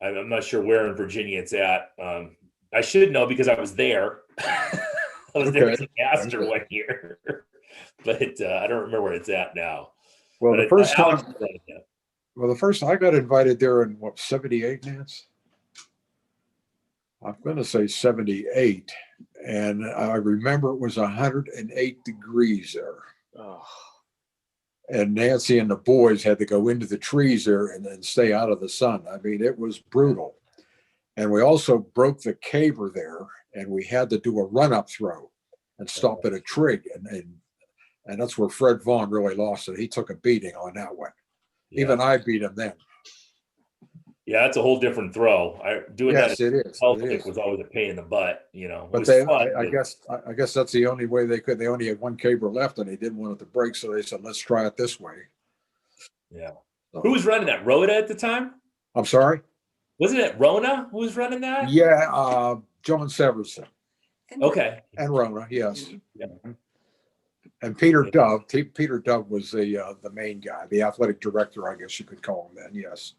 I'm not sure where in Virginia it's at. I should know because I was there. I was there as a caster 1 year, but I don't remember where it's at now. Well, But the first time, Alex is running it. well, the first I got invited there in 78, Nance? I'm going to say 78. And I remember it was 108 degrees there. Oh, And Nancy and the boys had to go into the trees there and then stay out of the sun. I mean, it was brutal. And we also broke the caber there, and we had to do a run-up throw and stop at a tree. And that's where Fred Vaughn really lost it. He took a beating on that one. Yeah. Even I beat him then. Yeah, that's a whole different throw. Doing Yes, that it is. was always a pain in the butt, But I guess that's the only way they could. They only had one caber left, and they didn't want it to break, so they said, "Let's try it this way." Yeah. So, Who was running that? Rhoda at the time? I'm sorry. Wasn't it Rona who was running that? Yeah, John Severson Okay. and Rona, yes. Yeah. And Peter Dove. Peter Dove was the main guy, the athletic director, I guess you could call him then. Yes.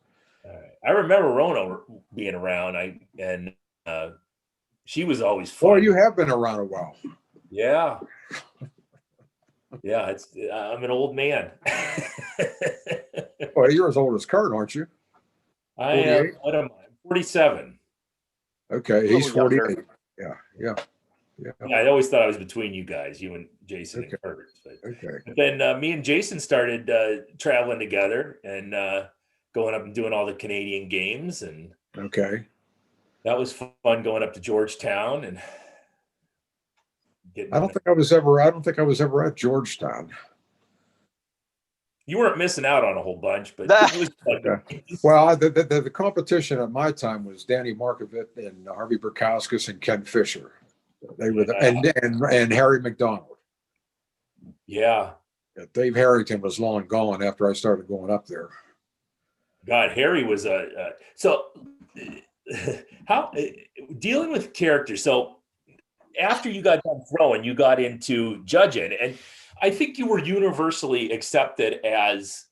I remember Rona being around. She was always fun. Well, you have been around a while. Yeah. Yeah, I'm an old man. Well, you're as old as Kurt, aren't you? I am. What am I? 47. Okay, he's 48. Yeah. I always thought I was between you guys, you and Jason and Kurt. But then me and Jason started traveling together and going up and doing all the Canadian games, and that was fun going up to Georgetown and getting. I don't think I was ever at Georgetown. You weren't missing out on a whole bunch, but it was fun. Well, the competition at my time was Danny Markovic and Harvey Burkauskas and Ken Fisher. They were and Harry McDonald. Yeah. Dave Harrington was long gone after I started going up there. God, Harry was so how dealing with characters. So after you got done throwing, you got into judging, and I think you were universally accepted as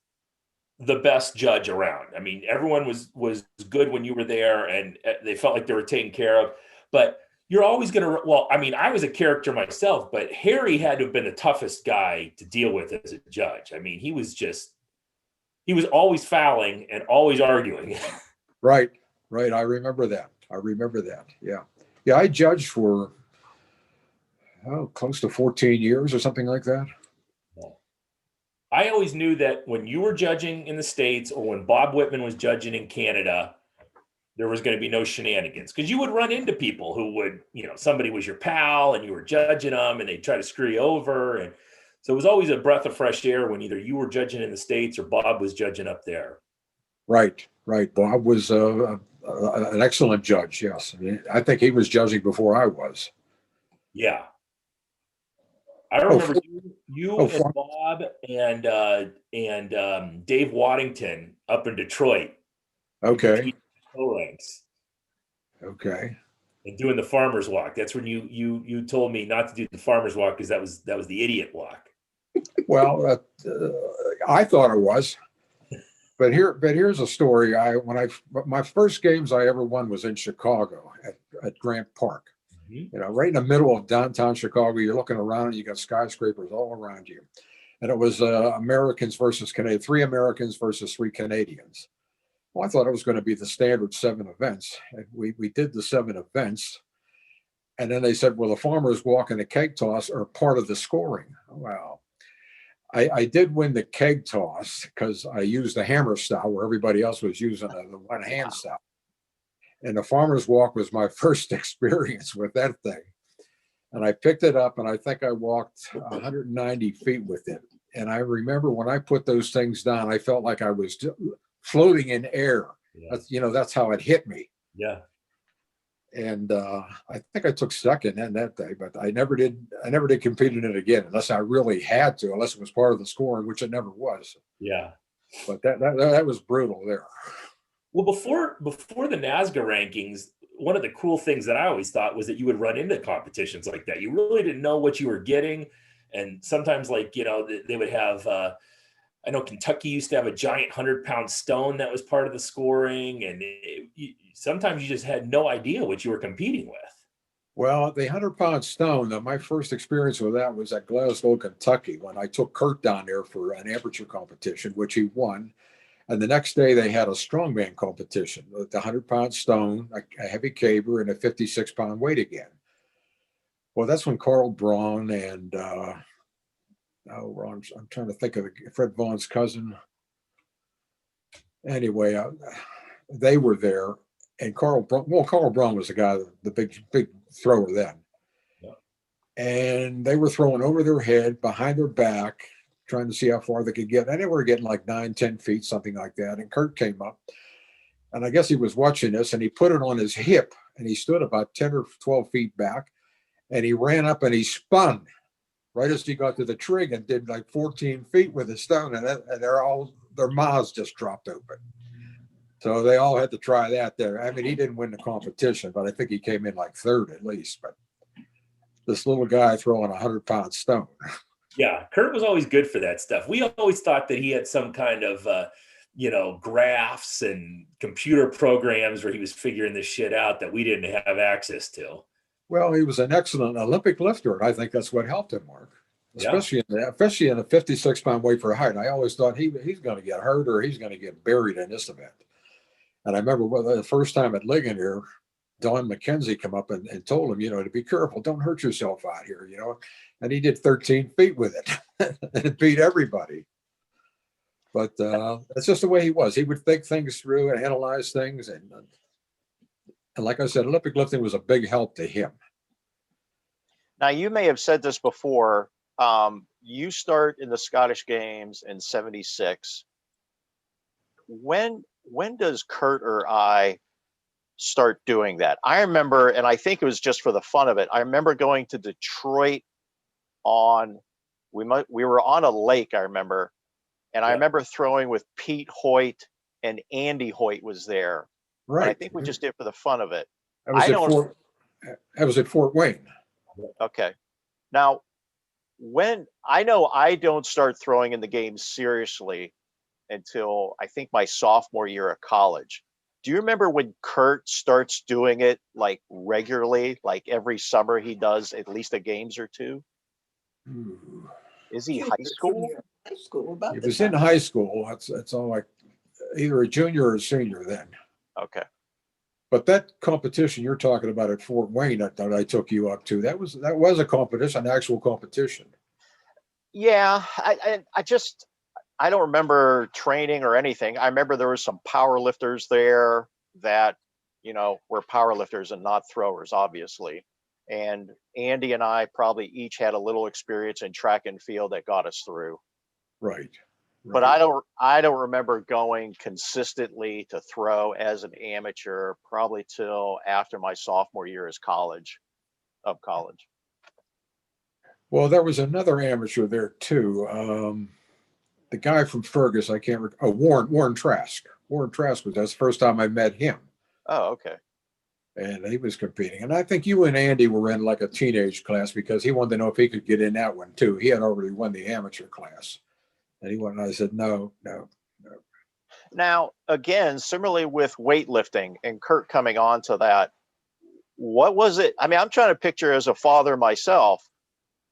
the best judge around. I mean, everyone was good when you were there, and they felt like they were taken care of. But you're always going to, well, I mean, I was a character myself, but Harry had to have been the toughest guy to deal with as a judge. I mean, he was always fouling and always arguing. Right. I remember that. Yeah. I judged for close to 14 years or something like that. I always knew that when you were judging in the States or when Bob Whitman was judging in Canada, there was going to be no shenanigans, because you would run into people who would, somebody was your pal and you were judging them and they'd try to screw you over. And so it was always a breath of fresh air when either you were judging in the States or Bob was judging up there. Right. Bob was an excellent judge. Yes. I mean, I think he was judging before I was. Yeah. I remember you and Bob and Dave Waddington up in Detroit. Okay. Ranks. Okay. And doing the farmer's walk. That's when you told me not to do the farmer's walk because that was the idiot walk. Well, I thought it was. But here's a story. My first games I ever won was in Chicago at Grant Park. Mm-hmm. Right in the middle of downtown Chicago. You're looking around and you got skyscrapers all around you. And it was Americans versus Canadians, 3 Americans versus 3 Canadians. Well, I thought it was going to be the standard 7 events. And we did the 7 events. And then they said, well, the farmer's walk and the keg toss are part of the scoring. Wow. I did win the keg toss because I used the hammer style where everybody else was using the one hand style. And the farmer's walk was my first experience with that thing. And I picked it up and I think I walked 190 feet with it. And I remember when I put those things down, I felt like I was floating in air. Yeah. That's how it hit me. Yeah. And I think I took second in that day, but I never did compete in it again unless I really had to, unless it was part of the scoring, which it never was. Yeah. But that was brutal there. Well, before the NASGA rankings, one of the cool things that I always thought was that you would run into competitions like that. You really didn't know what you were getting. And sometimes, like, they would have, I know Kentucky used to have a giant 100-pound stone that was part of the scoring. And sometimes you just had no idea what you were competing with. Well, the 100-pound stone, my first experience with that was at Glasgow, Kentucky, when I took Kurt down there for an amateur competition, which he won. And the next day they had a strongman competition with the 100-pound stone, a heavy caber, and a 56-pound weight again. Well, that's when Carl Braun and I'm trying to think of Fred Vaughn's cousin. Anyway, they were there, and Carl Braun was the guy, the big thrower then. Yeah. And they were throwing over their head, behind their back, trying to see how far they could get. And they were getting like 9-10 feet, something like that. And Kurt came up, and I guess he was watching this, and he put it on his hip, and he stood about 10 or 12 feet back, and he ran up and he spun right as he got to the trig and did like 14 feet with the stone, and their mouths just dropped open. So they all had to try that there. I mean, he didn't win the competition, but I think he came in like third at least. But this little guy throwing a 100-pound stone. Yeah, Kurt was always good for that stuff. We always thought that he had some kind of, graphs and computer programs where he was figuring this shit out that we didn't have access to. Well, he was an excellent Olympic lifter, and I think that's what helped him, Mark. Especially in a 56-pound weight for height. I always thought he's going to get hurt or he's going to get buried in this event. And I remember the first time at Ligonier, Don McKenzie come up and told him, to be careful, don't hurt yourself out here, And he did 13 feet with it and beat everybody. But that's just the way he was. He would think things through and analyze things. And like I said, Olympic lifting was a big help to him. Now, you may have said this before. You start in the Scottish Games in '76. When does Kurt or I start doing that? I remember, and I think it was just for the fun of it, I remember going to Detroit we were on a lake, I remember, and I remember throwing with Pete Hoyt, and Andy Hoyt was there. Right. I think we just did for the fun of it. That was at Fort Wayne. Okay. Now, when I know I don't start throwing in the game seriously until I think my sophomore year of college. Do you remember when Kurt starts doing it like regularly, like every summer he does at least a games or two? Is he high school? High school. About he was in high school. That's all, like either a junior or a senior then. Okay. But that competition you're talking about at Fort Wayne that I took you up to, that was a competition, an actual competition. Yeah, I don't remember training or anything. I remember there was some power lifters there that, were power lifters and not throwers, obviously. And Andy and I probably each had a little experience in track and field that got us through. Right. But I don't remember going consistently to throw as an amateur probably till after my sophomore year of college. Well, there was another amateur there too. The guy from Fergus, I can't remember. Oh, Warren Trask. Warren Trask that's the first time I met him. Oh, okay. And he was competing. And I think you and Andy were in like a teenage class because he wanted to know if he could get in that one too. He had already won the amateur class. And he went, and I said, no. Now, again, similarly with weightlifting and Kurt coming on to that, what was it? I mean, I'm trying to picture as a father myself,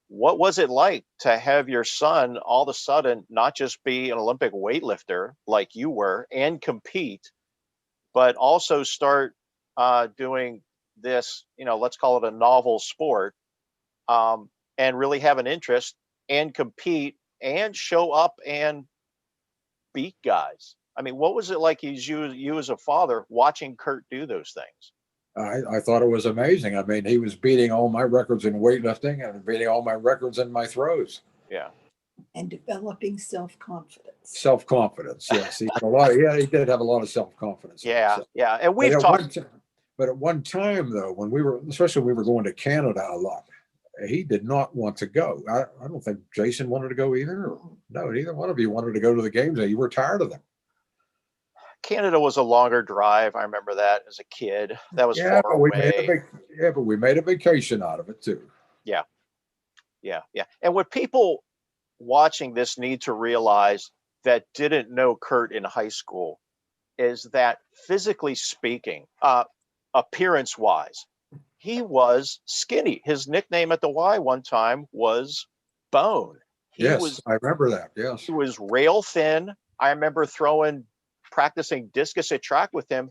what was it like to have your son all of a sudden not just be an Olympic weightlifter like you were and compete, but also start doing this, let's call it a novel sport, and really have an interest and compete and show up and beat guys. I mean, what was it like as you as a father watching Kurt do those things? I thought it was amazing. I mean, he was beating all my records in weightlifting and beating all my records in my throws. Yeah. And developing self-confidence. Self-confidence, yes. He had a lot. Yeah, he did have a lot of self-confidence. Yeah, So, yeah. And we've talked. But at one time, though, when we were, especially we were going to Canada a lot, he did not want to go. I don't think Jason wanted to go either. No, neither one of you wanted to go to the games. You were tired of them. Canada was a longer drive. I remember that as a kid. That was far away. But we made a vacation out of it too. Yeah. And what people watching this need to realize that didn't know Kurt in high school is that physically speaking, appearance wise, he was skinny. His nickname at the Y one time was Bone. I remember that. Yes. He was rail thin. I remember practicing discus at track with him,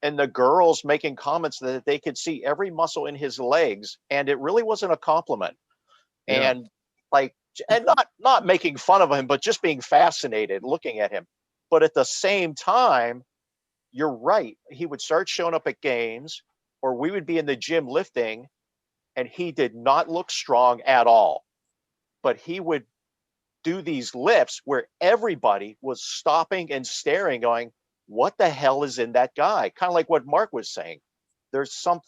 and the girls making comments that they could see every muscle in his legs, and it really wasn't a compliment. Yeah. And not making fun of him, but just being fascinated looking at him. But at the same time, you're right. He would start showing up at games, or we would be in the gym lifting, and he did not look strong at all. But he would do these lifts where everybody was stopping and staring, going, what the hell is in that guy? Kind of like what Mark was saying. There's some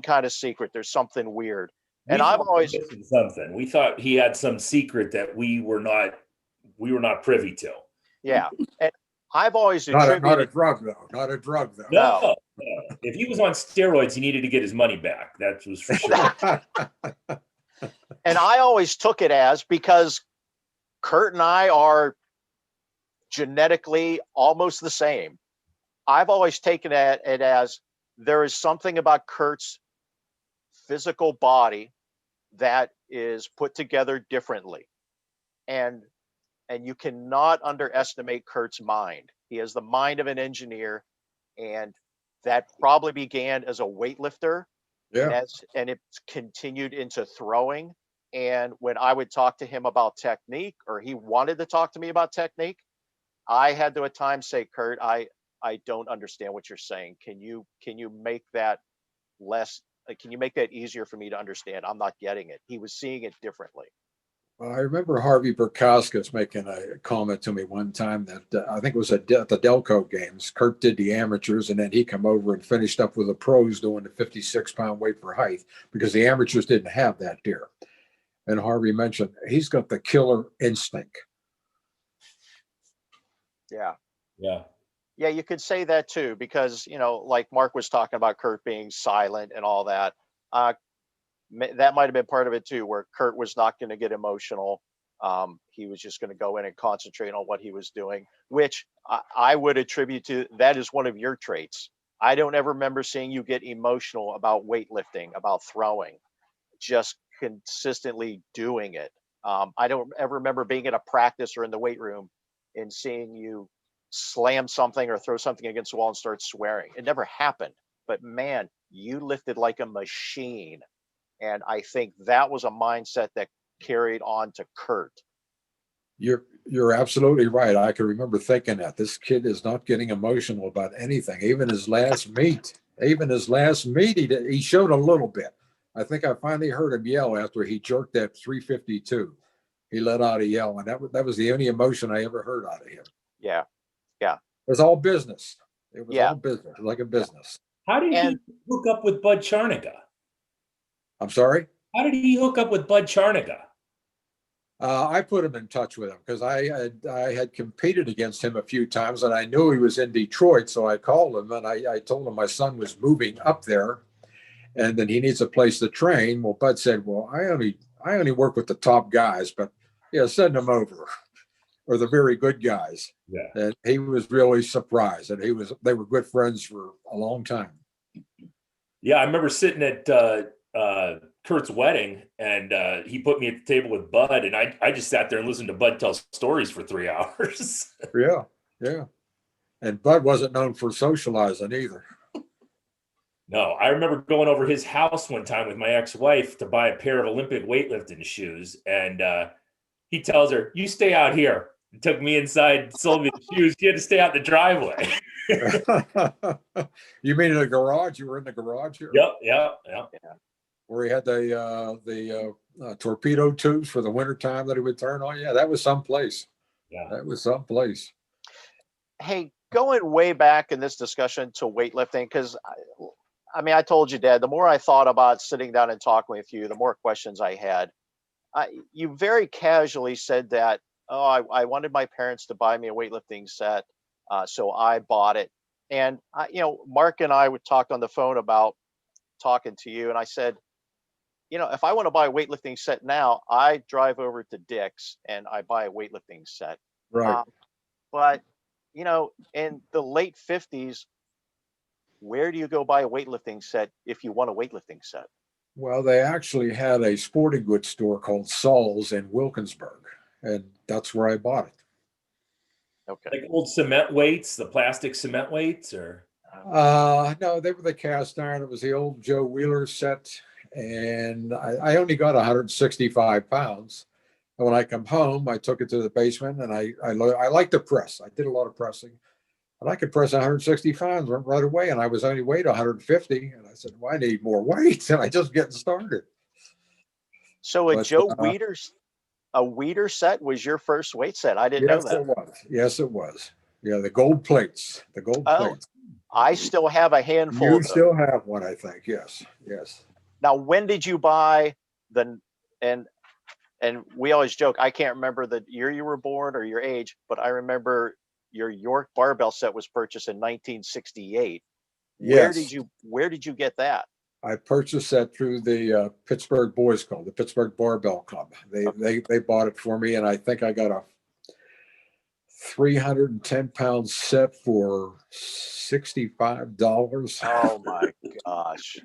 kind of secret. There's something weird. And I've always something. We thought he had some secret that we were not privy to. Yeah. And I've always not a drug though. Not a drug though. No. If he was on steroids, he needed to get his money back. That was for sure. And I always took it as, because Kurt and I are genetically almost the same. I've always taken it as there is something about Kurt's physical body that is put together differently. And you cannot underestimate Kurt's mind. He has the mind of an engineer, and that probably began as a weightlifter. Yeah. And it's continued into throwing. And when I would talk to him about technique, or he wanted to talk to me about technique, I had to at times say, Kurt, I don't understand what you're saying. Can you make that less? Can you make that easier for me to understand? I'm not getting it. He was seeing it differently. I remember Harvey Berkowskis making a comment to me one time that I think it was at the Delco games. Kurt did the amateurs, and then he come over and finished up with the pros doing the 56-pound weight for height, because the amateurs didn't have that there. And Harvey mentioned he's got the killer instinct. Yeah. Yeah. Yeah, you could say that too, because, like Mark was talking about Kurt being silent and all that. That might have been part of it too, where Kurt was not going to get emotional. He was just going to go in and concentrate on what he was doing, which I would attribute to that is one of your traits. I don't ever remember seeing you get emotional about weightlifting, about throwing, just consistently doing it. I don't ever remember being in a practice or in the weight room and seeing you slam something or throw something against the wall and start swearing. It never happened. But man, you lifted like a machine. And I think that was a mindset that carried on to Kurt. You're absolutely right. I can remember thinking that this kid is not getting emotional about anything. Even his last meet, he showed a little bit. I think I finally heard him yell after he jerked that 352. He let out a yell, and that was the only emotion I ever heard out of him. Yeah. It was all business. It was all business, like a business. How did he hook up with Bud Charniga? I'm sorry? How did he hook up with Bud Charniga? I put him in touch with him because I had competed against him a few times, and I knew he was in Detroit, so I called him and I told him my son was moving up there, and then he needs a place to train. Well, Bud said, "Well, I only work with the top guys, but send them over, or the very good guys." Yeah. And he was really surprised, and they were good friends for a long time. Yeah, I remember sitting at Kurt's wedding, and he put me at the table with Bud, and I just sat there and listened to Bud tell stories for 3 hours. Yeah. And Bud wasn't known for socializing either. No, I remember going over his house one time with my ex-wife to buy a pair of Olympic weightlifting shoes, and he tells her, "You stay out here." He took me inside, sold me the shoes. He had to stay out in the driveway. You mean in the garage? You were in the garage here? Yep. Where he had the torpedo tubes for the winter time that he would turn on. Yeah, that was someplace. Yeah. That was someplace. Hey, going way back in this discussion to weightlifting, because I mean, I told you, Dad, the more I thought about sitting down and talking with you, the more questions I had. You very casually said that, oh, I wanted my parents to buy me a weightlifting set, so I bought it. And Mark and I would talk on the phone about talking to you, and I said, if I want to buy a weightlifting set now, I drive over to Dick's and I buy a weightlifting set. Right. But in the late 50s, where do you go buy a weightlifting set if you want a weightlifting set? Well, they actually had a sporting goods store called Saul's in Wilkinsburg, and that's where I bought it. Okay. Like old cement weights, the plastic cement weights, or? No, they were the cast iron. It was the old Joe Wheeler set, and I only got 165 pounds. And when I come home, I took it to the basement, and I like to press. I did a lot of pressing, and I could press 160 pounds right away, and I was only weighed 150. And I said, "Well, I need more weight," and I just getting started. So But, a Weeder set was your first weight set. I didn't know yes, that. it was. Yes, it was. Yeah, the gold plates. The gold Oh, plates. I still have a handful You of them. still have one, I think. Yes. Yes. Now, when did you buy and we always joke, I can't remember the year you were born or your age, but I remember your York barbell set was purchased in 1968. Yes. Where did you get that? I purchased that through the Pittsburgh Boys Club, the Pittsburgh Barbell Club. They bought it for me, and I think I got a 310-pound set for $65. Oh my gosh.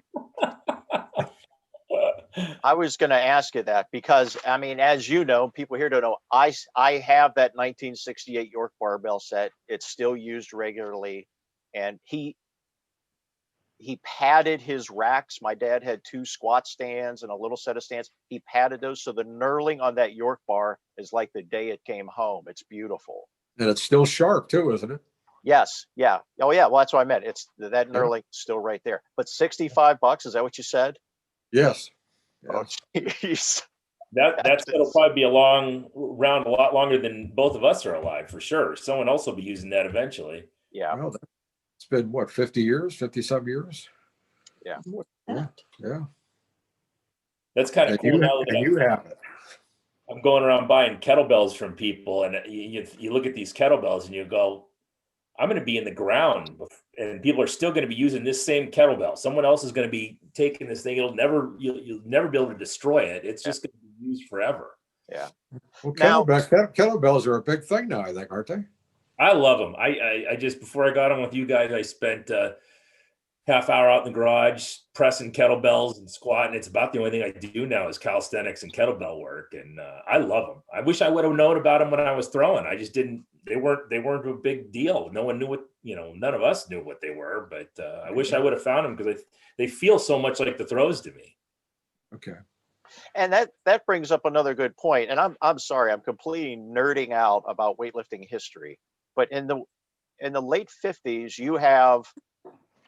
I was going to ask you that because, I mean, as you know, people here don't know, I have that 1968 York barbell set. It's still used regularly. And he padded his racks. My dad had 2 squat stands and a little set of stands. He padded those. So the knurling on that York bar is like the day it came home. It's beautiful. And it's still sharp too, isn't it? Yes. Yeah. Oh yeah. Well, that's what I meant. It's that knurling still right there. But $65, is that what you said? Yes. Oh, jeez. That's gonna probably be around a lot longer than both of us are alive, for sure. Someone else will be using that eventually. Yeah. Well, it's been what, 50 years, 50-some years? Yeah. Yeah. That's kind of cool. Now that you have it. I'm going around buying kettlebells from people, and you look at these kettlebells and you go, I'm going to be in the ground, and people are still going to be using this same kettlebell. Someone else is going to be taking this thing. You'll never be able to destroy it. It's just going to be used forever. Yeah. Well, kettlebells are a big thing now, I think, aren't they? I love them. I just, before I got on with you guys, I spent half hour out in the garage pressing kettlebells and squatting. It's about the only thing I do now is calisthenics and kettlebell work, and I love them. I wish I would have known about them when I was throwing. I just didn't. They weren't a big deal. No one knew what, none of us knew what they were. But I wish I would have found them because they feel so much like the throws to me. Okay. And that brings up another good point. And I'm sorry, I'm completely nerding out about weightlifting history. But in the late 50s, you have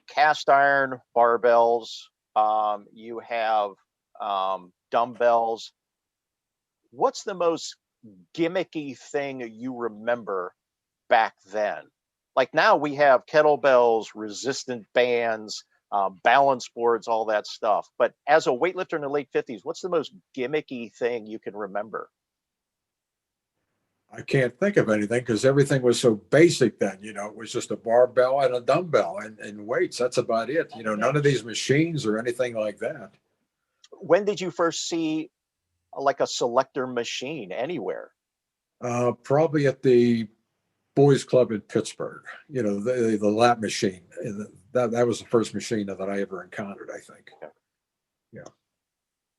cast iron barbells, you have dumbbells. What's the most gimmicky thing you remember back then? Like now we have kettlebells, resistant bands, balance boards, all that stuff. But as a weightlifter in the late 50s, what's the most gimmicky thing you can remember? I can't think of anything because everything was so basic then. It was just a barbell and a dumbbell and weights. That's about it. None of these machines or anything like that. When did you first see like a selector machine anywhere? Probably at the Boys Club in Pittsburgh. The lap machine. That was the first machine that I ever encountered, I think.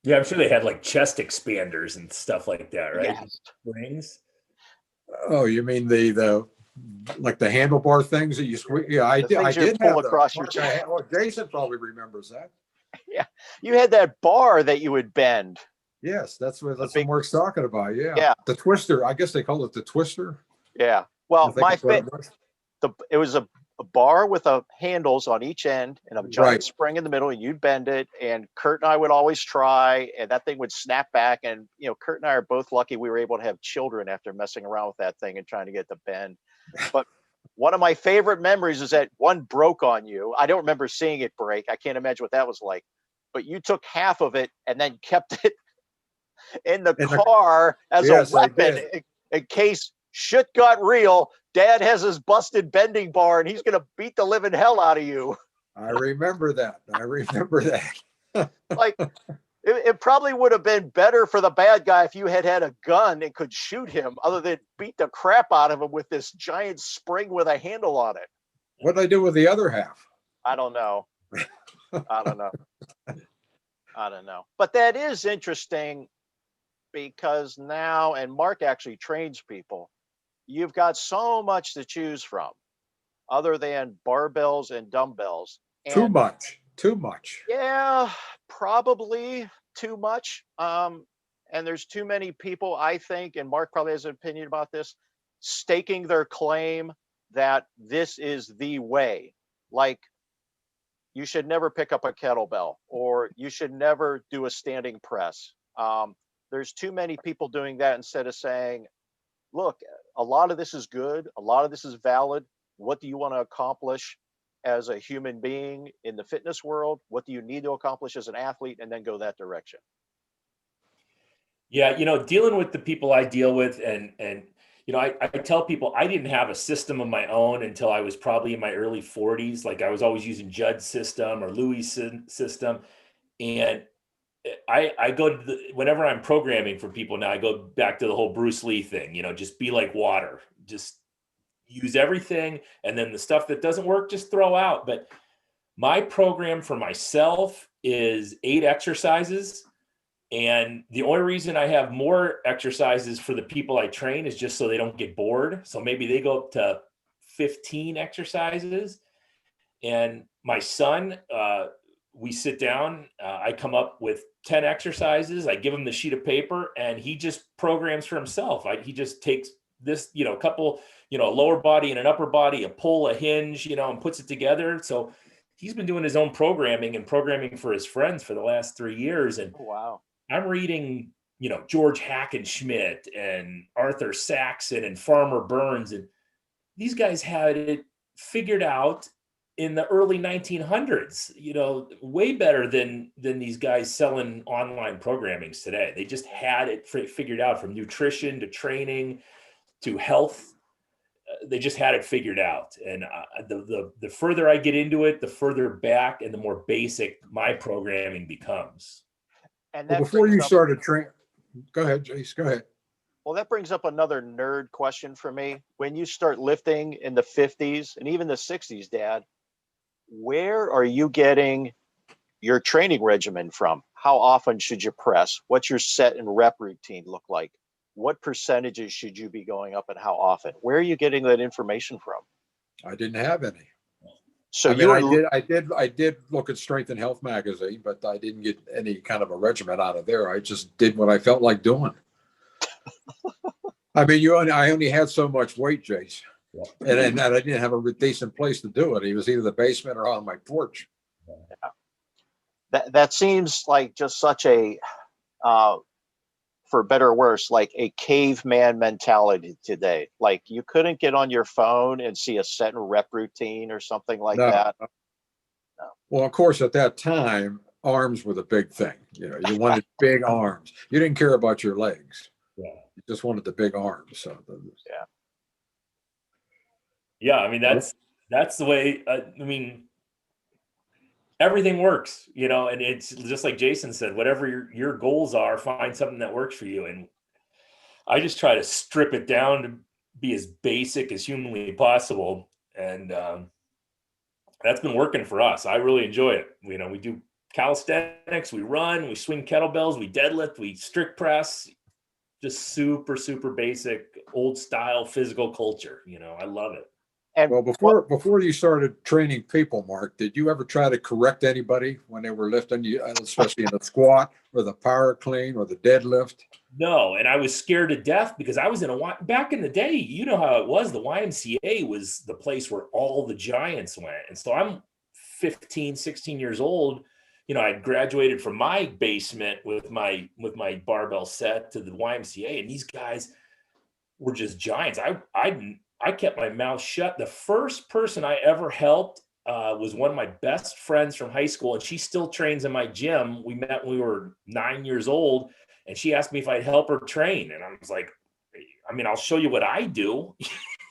Yeah, I'm sure they had like chest expanders and stuff like that, right? Yes. Rings. Oh, you mean the like the handlebar things that you squeeze. Yeah, I The did. I things you did pull have across your those. chest. Well, Jason probably remembers that. Yeah, you had that bar that you would bend. Yes, that's what A big, Mark's talking about. Yeah, yeah, the twister. I guess they call it the twister. yeah. I Well, think that's what it was. it was a bar with handles on each end and a giant Right. spring in the middle, and you'd bend it. And Kurt and I would always try, and that thing would snap back. And Kurt and I are both lucky we were able to have children after messing around with that thing and trying to get the bend. But one of my favorite memories is that one broke on you. I don't remember seeing it break. I can't imagine what that was like. But you took half of it and then kept it in the car as a weapon in case shit got real. Dad has his busted bending bar and he's going to beat the living hell out of you. I remember that. Like, it probably would have been better for the bad guy if you had a gun and could shoot him, other than beat the crap out of him with this giant spring with a handle on it. What did I do with the other half? I don't know. I don't know. But that is interesting, because now, and Mark actually trains people, you've got so much to choose from other than barbells and dumbbells. And Too much. Yeah, probably too much. And there's too many people, I think, and Mark probably has an opinion about this, staking their claim that this is the way. Like, you should never pick up a kettlebell, or you should never do a standing press. There's too many people doing that instead of saying, look, a lot of this is good. A lot of this is valid. What do you want to accomplish as a human being in the fitness world? What do you need to accomplish as an athlete? And then go that direction. Yeah, dealing with the people I deal with, and I tell people I didn't have a system of my own until I was probably in my early 40s. Like, I was always using Judd's system or Louis' system. And I go to whenever I'm programming for people now, I go back to the whole Bruce Lee thing, just be like water, just use everything. And then the stuff that doesn't work, just throw out. But my program for myself is 8 exercises. And the only reason I have more exercises for the people I train is just so they don't get bored. So maybe they go up to 15 exercises. And my son, we sit down, I come up with 10 exercises. I give him the sheet of paper and he just programs for himself. He just takes this, a couple, a lower body and an upper body, a pull, a hinge, and puts it together. So he's been doing his own programming and programming for his friends for the last 3 years. And wow. I'm reading, George Hackenschmidt and Arthur Saxon and Farmer Burns. And these guys had it figured out in the early 1900s, way better than these guys selling online programmings today. They just had it figured out, from nutrition to training to health. They just had it figured out. And the further I get into it, the further back and the more basic my programming becomes. And well, before you started training, go ahead, Jace, go ahead. Well, that brings up another nerd question for me. When you start lifting in the 50s and even the 60s, Dad, where are you getting your training regimen from? How often should you press? What's your set and rep routine look like? What percentages should you be going up and how often? Where are you getting that information from? I didn't have any. So I did look at Strength and Health magazine, but I didn't get any kind of a regimen out of there. I just did what I felt like doing. I mean, I only had so much weight, Jace. And I didn't have a decent place to do it. It was either the basement or on my porch. Yeah. That seems like just such a, for better or worse, like a caveman mentality today. Like, you couldn't get on your phone and see a set and rep routine or something like that. No. Well, of course, at that time, arms were the big thing. You wanted big arms. You didn't care about your legs. Yeah. You just wanted the big arms. So yeah. Yeah, I mean, that's the way. Everything works, and it's just like Jason said, whatever your goals are, find something that works for you. And I just try to strip it down to be as basic as humanly possible. And that's been working for us. I really enjoy it. We do calisthenics, we run, we swing kettlebells, we deadlift, we strict press, just super, super basic. old style physical culture. You know, I love it. And Well, before you started training people, Mark, did you ever try to correct anybody when they were lifting you, especially in the squat or the power clean or the deadlift? No, and I was scared to death because I was back in the day, you know how it was. The YMCA was the place where all the giants went. And so I'm 15, 16 years old. You know, I graduated from my basement with my barbell set to the YMCA, and these guys were just giants. I kept my mouth shut. The first person I ever helped was one of my best friends from high school, and she still trains in my gym. We met when we were 9 years old, and she asked me if I'd help her train. And I was like, I mean, I'll show you what I do.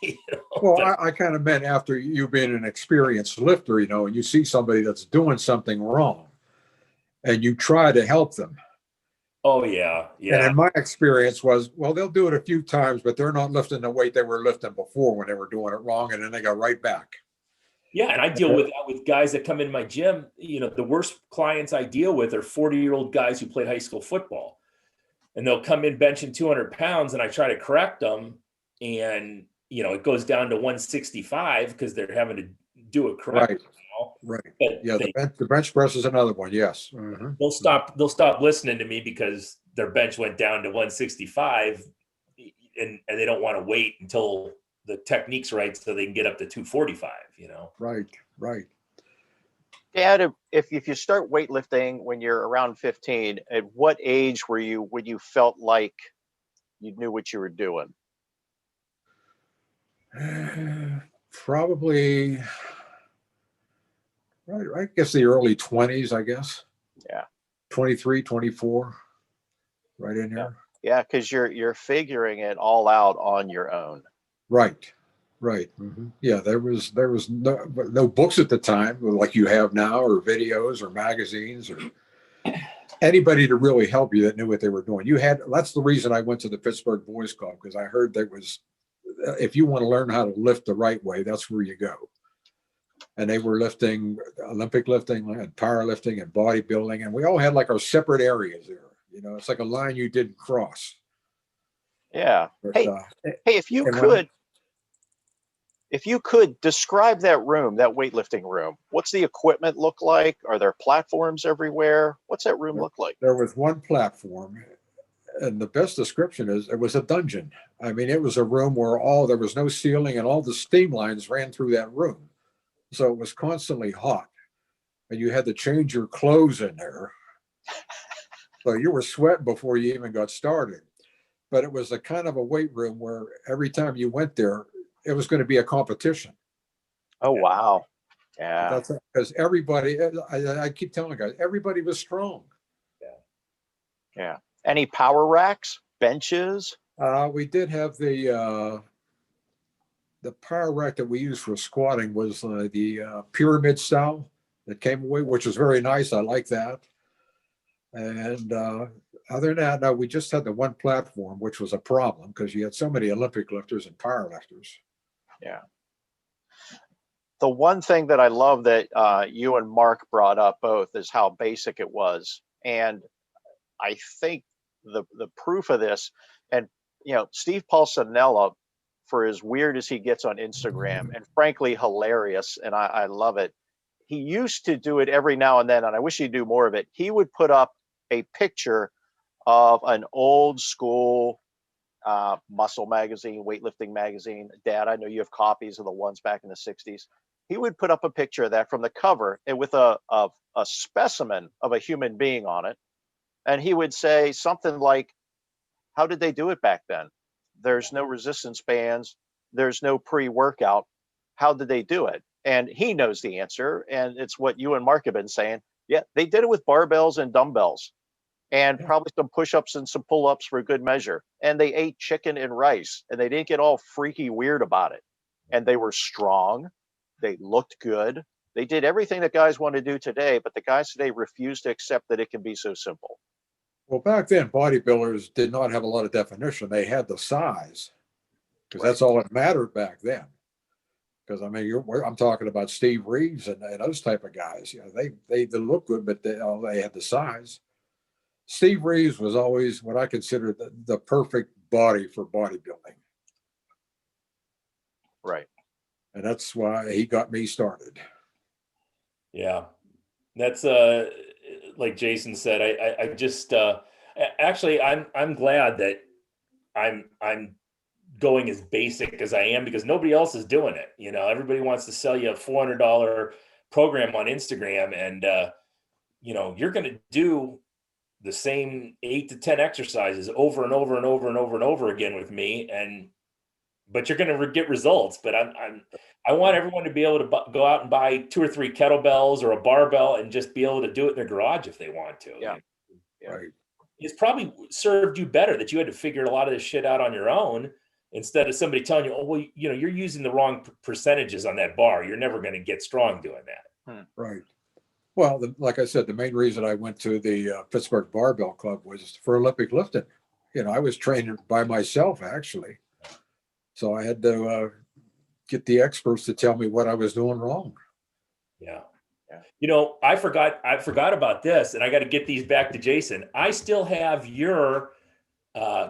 You know, Well, I kind of meant after you being an experienced lifter, you know, and you see somebody that's doing something wrong and you try to help them. oh yeah, And yeah. in my experience was, well, they'll do it a few times, but they're not lifting the weight they were lifting before when they were doing it wrong. And then they go right back. Yeah, and I deal with that with guys that come in my gym. You know, the worst clients I deal with are 40-year-old guys who played high school football. And they'll come in benching 200 pounds, and I try to correct them. And, you know, it goes down to 165 because they're having to do it correctly. Right. You know? Right. But Yeah. The bench press is another one. Yes. Mm-hmm. they'll stop listening to me because their bench went down to 165, and they don't want to wait until the technique's right so they can get up to 245, you know? Right. Right. Dad, if you start weightlifting when you're around 15, at what age were you when you felt like you knew what you were doing? Probably, right, I guess the early 20s, I guess. Yeah. 23, 24, right in Yeah. there. Yeah, because you're figuring it all out on your own. Right. Right. Mm-hmm. Yeah, there was no books at the time like you have now, or videos or magazines or anybody to really help you that knew what they were doing. That's the reason I went to the Pittsburgh Boys Club, because I heard there was, if you want to learn how to lift the right way, that's where you go. And they were lifting Olympic lifting and powerlifting and bodybuilding, and we all had like our separate areas there. You know, it's like a line you didn't cross. Yeah. But, Hey, if you could describe that room, that weightlifting room, what's the equipment look like? Are there platforms everywhere? What's that room look like? there was one platform, and the best description is it was a dungeon. I mean, it was a room where there was no ceiling, and all the steam lines ran through that room. So it was constantly hot, and you had to change your clothes in there. So you were sweating before you even got started. But it was a kind of a weight room where every time you went there, it was going to be a competition. Oh, wow. Yeah. That's because everybody, I keep telling guys, everybody was strong. Yeah. Any power racks, benches? We did have the power rack that we used for squatting was the pyramid style that came away, which was very nice. I like that. And other than that, no, we just had the one platform, which was a problem because you had so many Olympic lifters and power lifters. Yeah. The one thing that I love that you and Mark brought up both is how basic it was. And I think the proof of this, and you know, Steve Paulsonella, for as weird as he gets on Instagram, and frankly hilarious, and I love it. He used to do it every now and then, and I wish he'd do more of it. He would put up a picture of an old school muscle magazine, weightlifting magazine. Dad, I know you have copies of the ones back in the 60s. He would put up a picture of that from the cover and with a specimen of a human being on it. And he would say something like, how did they do it back then? There's no resistance bands. There's no pre-workout. How did they do it? And he knows the answer. And it's what you and Mark have been saying. Yeah, they did it with barbells and dumbbells and probably some push-ups and some pull-ups for good measure. And they ate chicken and rice, and they didn't get all freaky weird about it. And they were strong. They looked good. They did everything that guys want to do today, but the guys today refuse to accept that it can be so simple. Well, back then, bodybuilders did not have a lot of definition. They had the size, because that's all that mattered back then. Because I mean, I'm talking about Steve Reeves and those type of guys. You know, they look good, but they had the size. Steve Reeves was always what I consider the perfect body for bodybuilding. Right. And that's why he got me started. Yeah. That's like Jason said, I just actually I'm glad that I'm going as basic as I am, because nobody else is doing it. You know, everybody wants to sell you a $400 program on Instagram, and you know, you're going to do the same 8 to 10 exercises over and over and over and over and over again with me, but you're going to get results. But I want everyone to be able to go out and buy 2 or 3 kettlebells or a barbell and just be able to do it in their garage if they want to. Yeah. You know? Right. It's probably served you better that you had to figure a lot of this shit out on your own, instead of somebody telling you, oh, well, you know, you're using the wrong percentages on that bar. You're never going to get strong doing that. Right. Well, like I said, the main reason I went to the Pittsburgh Barbell Club was for Olympic lifting. You know, I was training by myself, actually. So I had to get the experts to tell me what I was doing wrong. Yeah. You know, I forgot about this, and I got to get these back to Jason. I still have your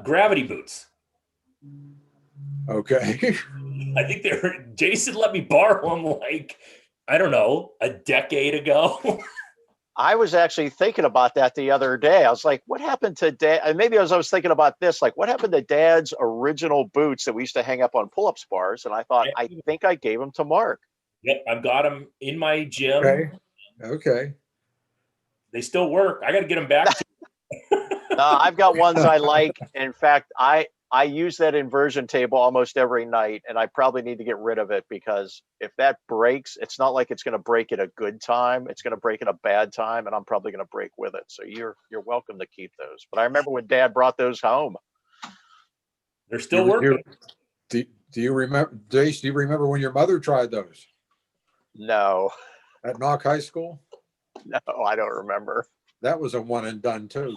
gravity boots. Okay. I think Jason let me borrow them, like, I don't know, a decade ago. I was actually thinking about that the other day. I was like, what happened to Dad? And maybe I was thinking about this, like, what happened to Dad's original boots that we used to hang up on pull-ups bars? And I thought, I think I gave them to Mark. Yep, I've got them in my gym. Okay. They still work. I got to get them back to I've got ones I like. In fact, I use that inversion table almost every night, and I probably need to get rid of it, because if that breaks, it's not like it's going to break at a good time. It's going to break at a bad time, and I'm probably going to break with it. So you're welcome to keep those. But I remember when Dad brought those home. They're still working. Do you remember, Jace, do you remember when your mother tried those No, at Knock High School? no, I don't remember. That was a one and done too.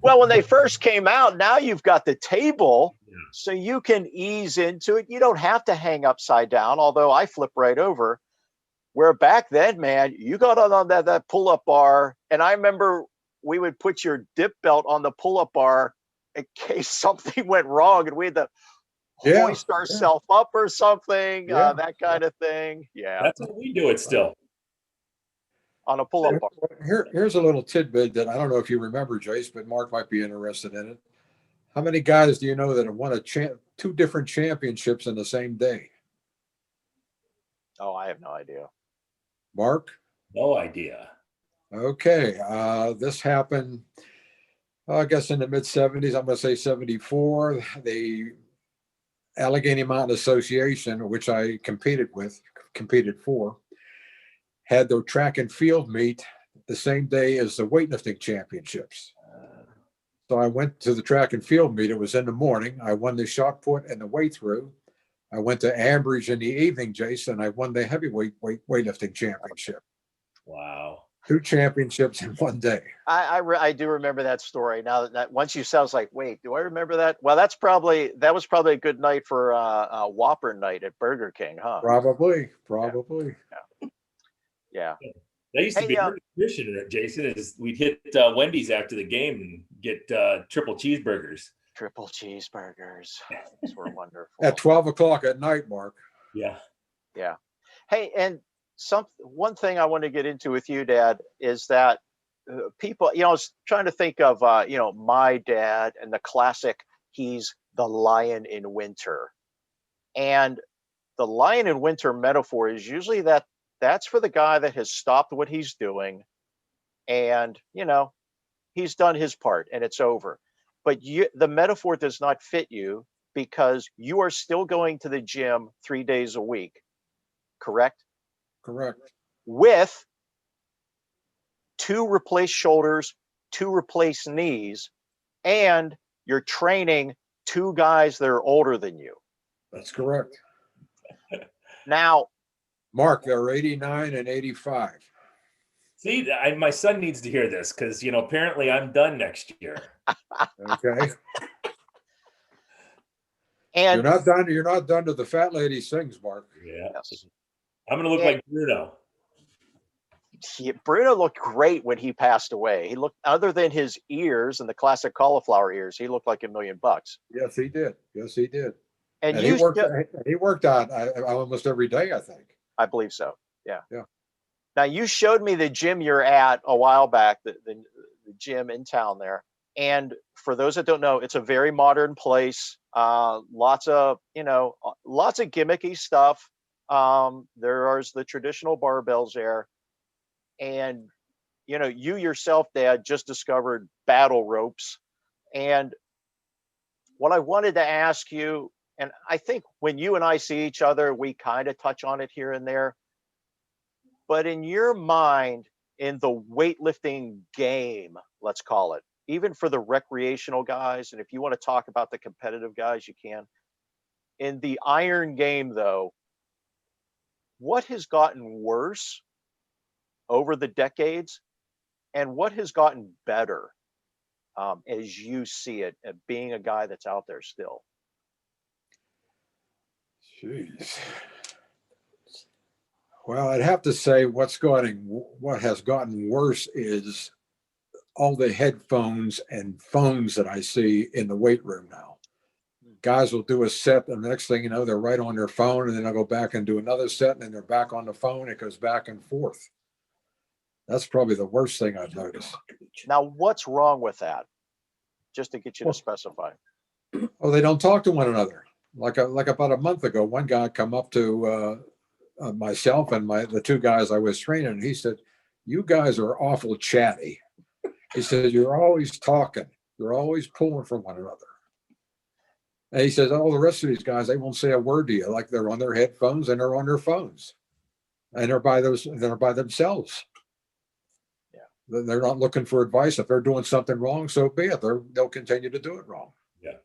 Well, when they first came out, now you've got the table, so you can ease into it. You don't have to hang upside down, although I flip right over. Where back then, man, you got on that pull-up bar, and I remember we would put your dip belt on the pull-up bar in case something went wrong, and we had to hoist ourselves up or something, that kind of thing. Yeah, That's how we do it still. on a pull-up bar. Here's a little tidbit that I don't know if you remember, Jace, but Mark might be interested in it. How many guys do you know that have won 2 different championships in the same day? Oh, I have no idea. Mark? No idea. Okay. This happened, I guess, in the mid 70s. I'm going to say 74. The Allegheny Mountain Association, which I competed for, had their track and field meet the same day as the weightlifting championships. So I went to the track and field meet. It was in the morning. I won the shot put and the weigh through. I went to Ambridge in the evening, Jason. I won the heavyweight weightlifting championship. Wow. 2 championships in one day. I do remember that story. Now that once you said, I was like, wait, do I remember that? Well, that was probably a good night for a Whopper night at Burger King, huh? Probably. Yeah. That used to be our tradition, Jason, is we'd hit Wendy's after the game and get triple cheeseburgers. Triple cheeseburgers. Those were wonderful. At 12 o'clock at night, Mark. Yeah. Yeah. Hey, and one thing I want to get into with you, Dad, is that people, I was trying to think of, my dad and the classic, he's the lion in winter. And the lion in winter metaphor is usually that's for the guy that has stopped what he's doing and, he's done his part and it's over. But the metaphor does not fit you because you are still going to the gym 3 days a week, correct? Correct. With 2 replaced shoulders, 2 replaced knees, and you're training 2 guys that are older than you. That's correct. Now, Mark, they're 89 and 85. See, my son needs to hear this because, apparently I'm done next year. Okay. and You're not done to the fat lady sings, Mark. Yeah. yes. I'm going to look like Bruno. Bruno looked great when he passed away. He looked, other than his ears and the classic cauliflower ears, he looked like $1 million. Yes, he did. And And you should, he worked out almost every day, I think. I believe so. Yeah. Yeah. Now you showed me the gym you're at a while back, the gym in town there. And for those that don't know, it's a very modern place. Lots of, lots of gimmicky stuff. There's the traditional barbells there. And, you yourself, Dad, just discovered battle ropes. And what I wanted to ask you, and I think when you and I see each other, we kind of touch on it here and there. But in your mind, in the weightlifting game, let's call it, even for the recreational guys, and if you want to talk about the competitive guys, you can. In the iron game, though, what has gotten worse over the decades and what has gotten better as you see it, being a guy that's out there still? Jeez. Well, I'd have to say what has gotten worse is all the headphones and phones that I see in the weight room now. Guys will do a set, and the next thing you know, they're right on their phone, and then they'll go back and do another set, and then they're back on the phone. It goes back and forth. That's probably the worst thing I've noticed. Now, what's wrong with that? Just to get you to specify. Oh, they don't talk to one another. Like about a month ago, one guy come up to myself and the two guys I was training, and he said, "You guys are awful chatty." He said, "You're always talking. You're always pulling from one another." And he says, "Oh, the rest of these guys, they won't say a word to you. Like they're on their headphones and they're on their phones, and they're by themselves. Yeah, they're not looking for advice. If they're doing something wrong, so be it. They'll continue to do it wrong." Yeah,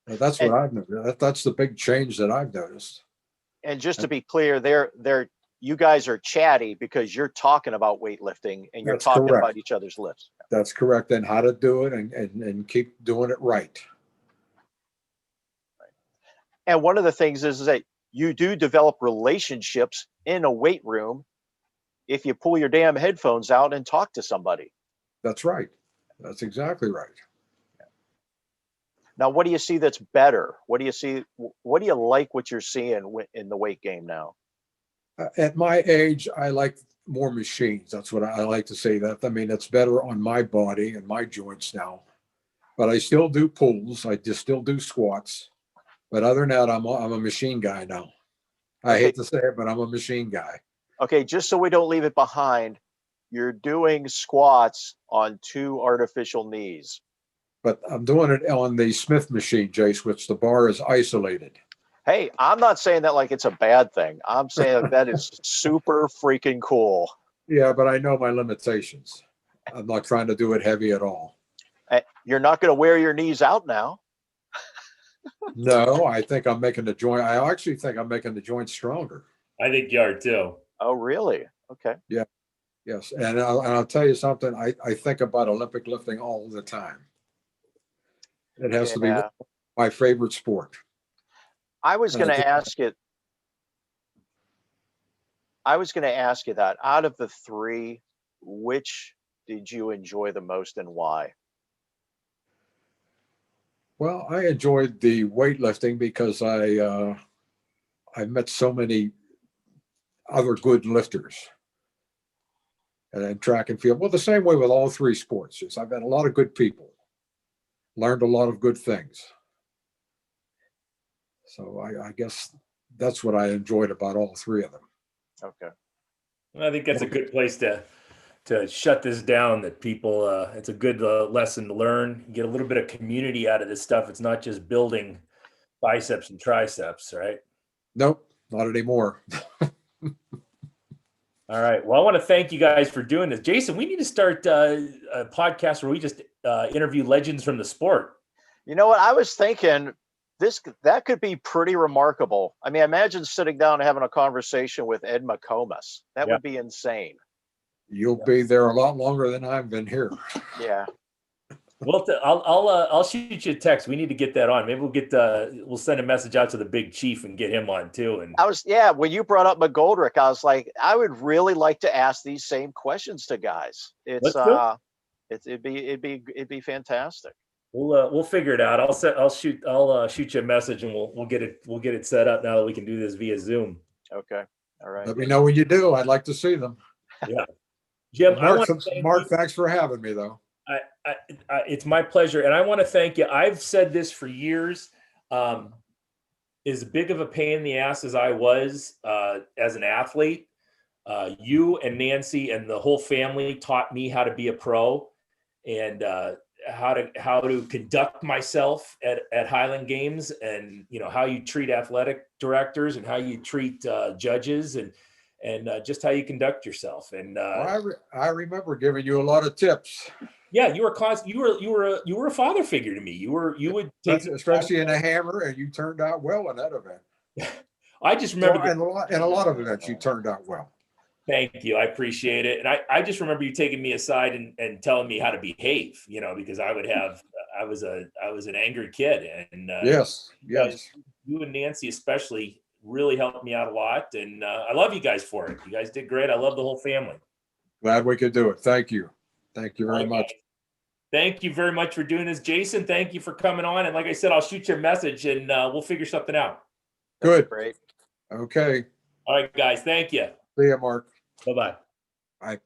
that's what I've noticed. That's the big change that I've noticed. And just to be clear, you guys are chatty because you're talking about weightlifting and you're talking about each other's lifts. That's correct. And how to do it and keep doing it right. And one of the things is that you do develop relationships in a weight room if you pull your damn headphones out and talk to somebody. That's right. That's exactly right. Now, what do you see that's better? What do you see? What do you like what you're seeing in the weight game now? At my age, I like more machines. That's what I like to say. That, I mean, it's better on my body and my joints now. But I still do pulls. I just still do squats. But other than that, I'm a machine guy now. I hate to say it, but I'm a machine guy. Okay, just so we don't leave it behind, you're doing squats on 2 artificial knees. But I'm doing it on the Smith machine, Jace, which the bar is isolated. Hey, I'm not saying that like it's a bad thing. I'm saying that is super freaking cool. Yeah, but I know my limitations. I'm not trying to do it heavy at all. You're not going to wear your knees out now. No, I think I'm making the joint. I actually think I'm making the joint stronger. I think you are too. Oh, really? Okay. Yeah. Yes. And I'll tell you something. I think about Olympic lifting all the time. It has to be my favorite sport. I was going to ask it. I was going to ask you that out of the 3, which did you enjoy the most and why? Well, I enjoyed the weightlifting because I met so many other good lifters, and track and field. Well, the same way with all 3 sports. Is I've met a lot of good people, learned a lot of good things. So I guess that's what I enjoyed about all 3 of them. Okay. Well, I think that's a good place to shut this down. That people, it's a good lesson to learn. You get a little bit of community out of this stuff. It's not just building biceps and triceps, right? Nope, not anymore. All right. Well, I want to thank you guys for doing this. Jason, we need to start a podcast where we just interview legends from the sport. You know what? I was thinking that could be pretty remarkable. I mean, imagine sitting down and having a conversation with Ed McComas. That would be insane. You'll be there a lot longer than I've been here. Yeah. Well, I'll shoot you a text. We need to get that on. Maybe we'll send a message out to the big chief and get him on too. And when you brought up McGoldrick, I was like, I would really like to ask these same questions to guys. It'd be fantastic. We'll figure it out. I'll shoot you a message and we'll get it set up now that we can do this via Zoom. Okay. All right. Let me know when you do. I'd like to see them. Yeah. Jim, Mark, thanks for having me, though. It's my pleasure. And I want to thank you. I've said this for years. As big of a pain in the ass as I was as an athlete, you and Nancy and the whole family taught me how to be a pro and how to conduct myself at Highland Games, and how you treat athletic directors and how you treat judges and just how you conduct yourself. And well, I remember giving you a lot of tips. Yeah, you were a father figure to me. You would take, especially in a hammer, and you turned out well in that event. I just remember in a lot of events you turned out well. Thank you. I appreciate it. And I just remember you taking me aside and telling me how to behave, because I was an angry kid. And yes. You and Nancy especially really helped me out a lot. And I love you guys for it. You guys did great. I love the whole family. Glad we could do it. Thank you. Thank you very much. Thank you very much for doing this. Jason, thank you for coming on. And like I said, I'll shoot you a message and we'll figure something out. Good. Great. Okay. All right, guys. Thank you. See you, Mark. Bye-bye. Bye.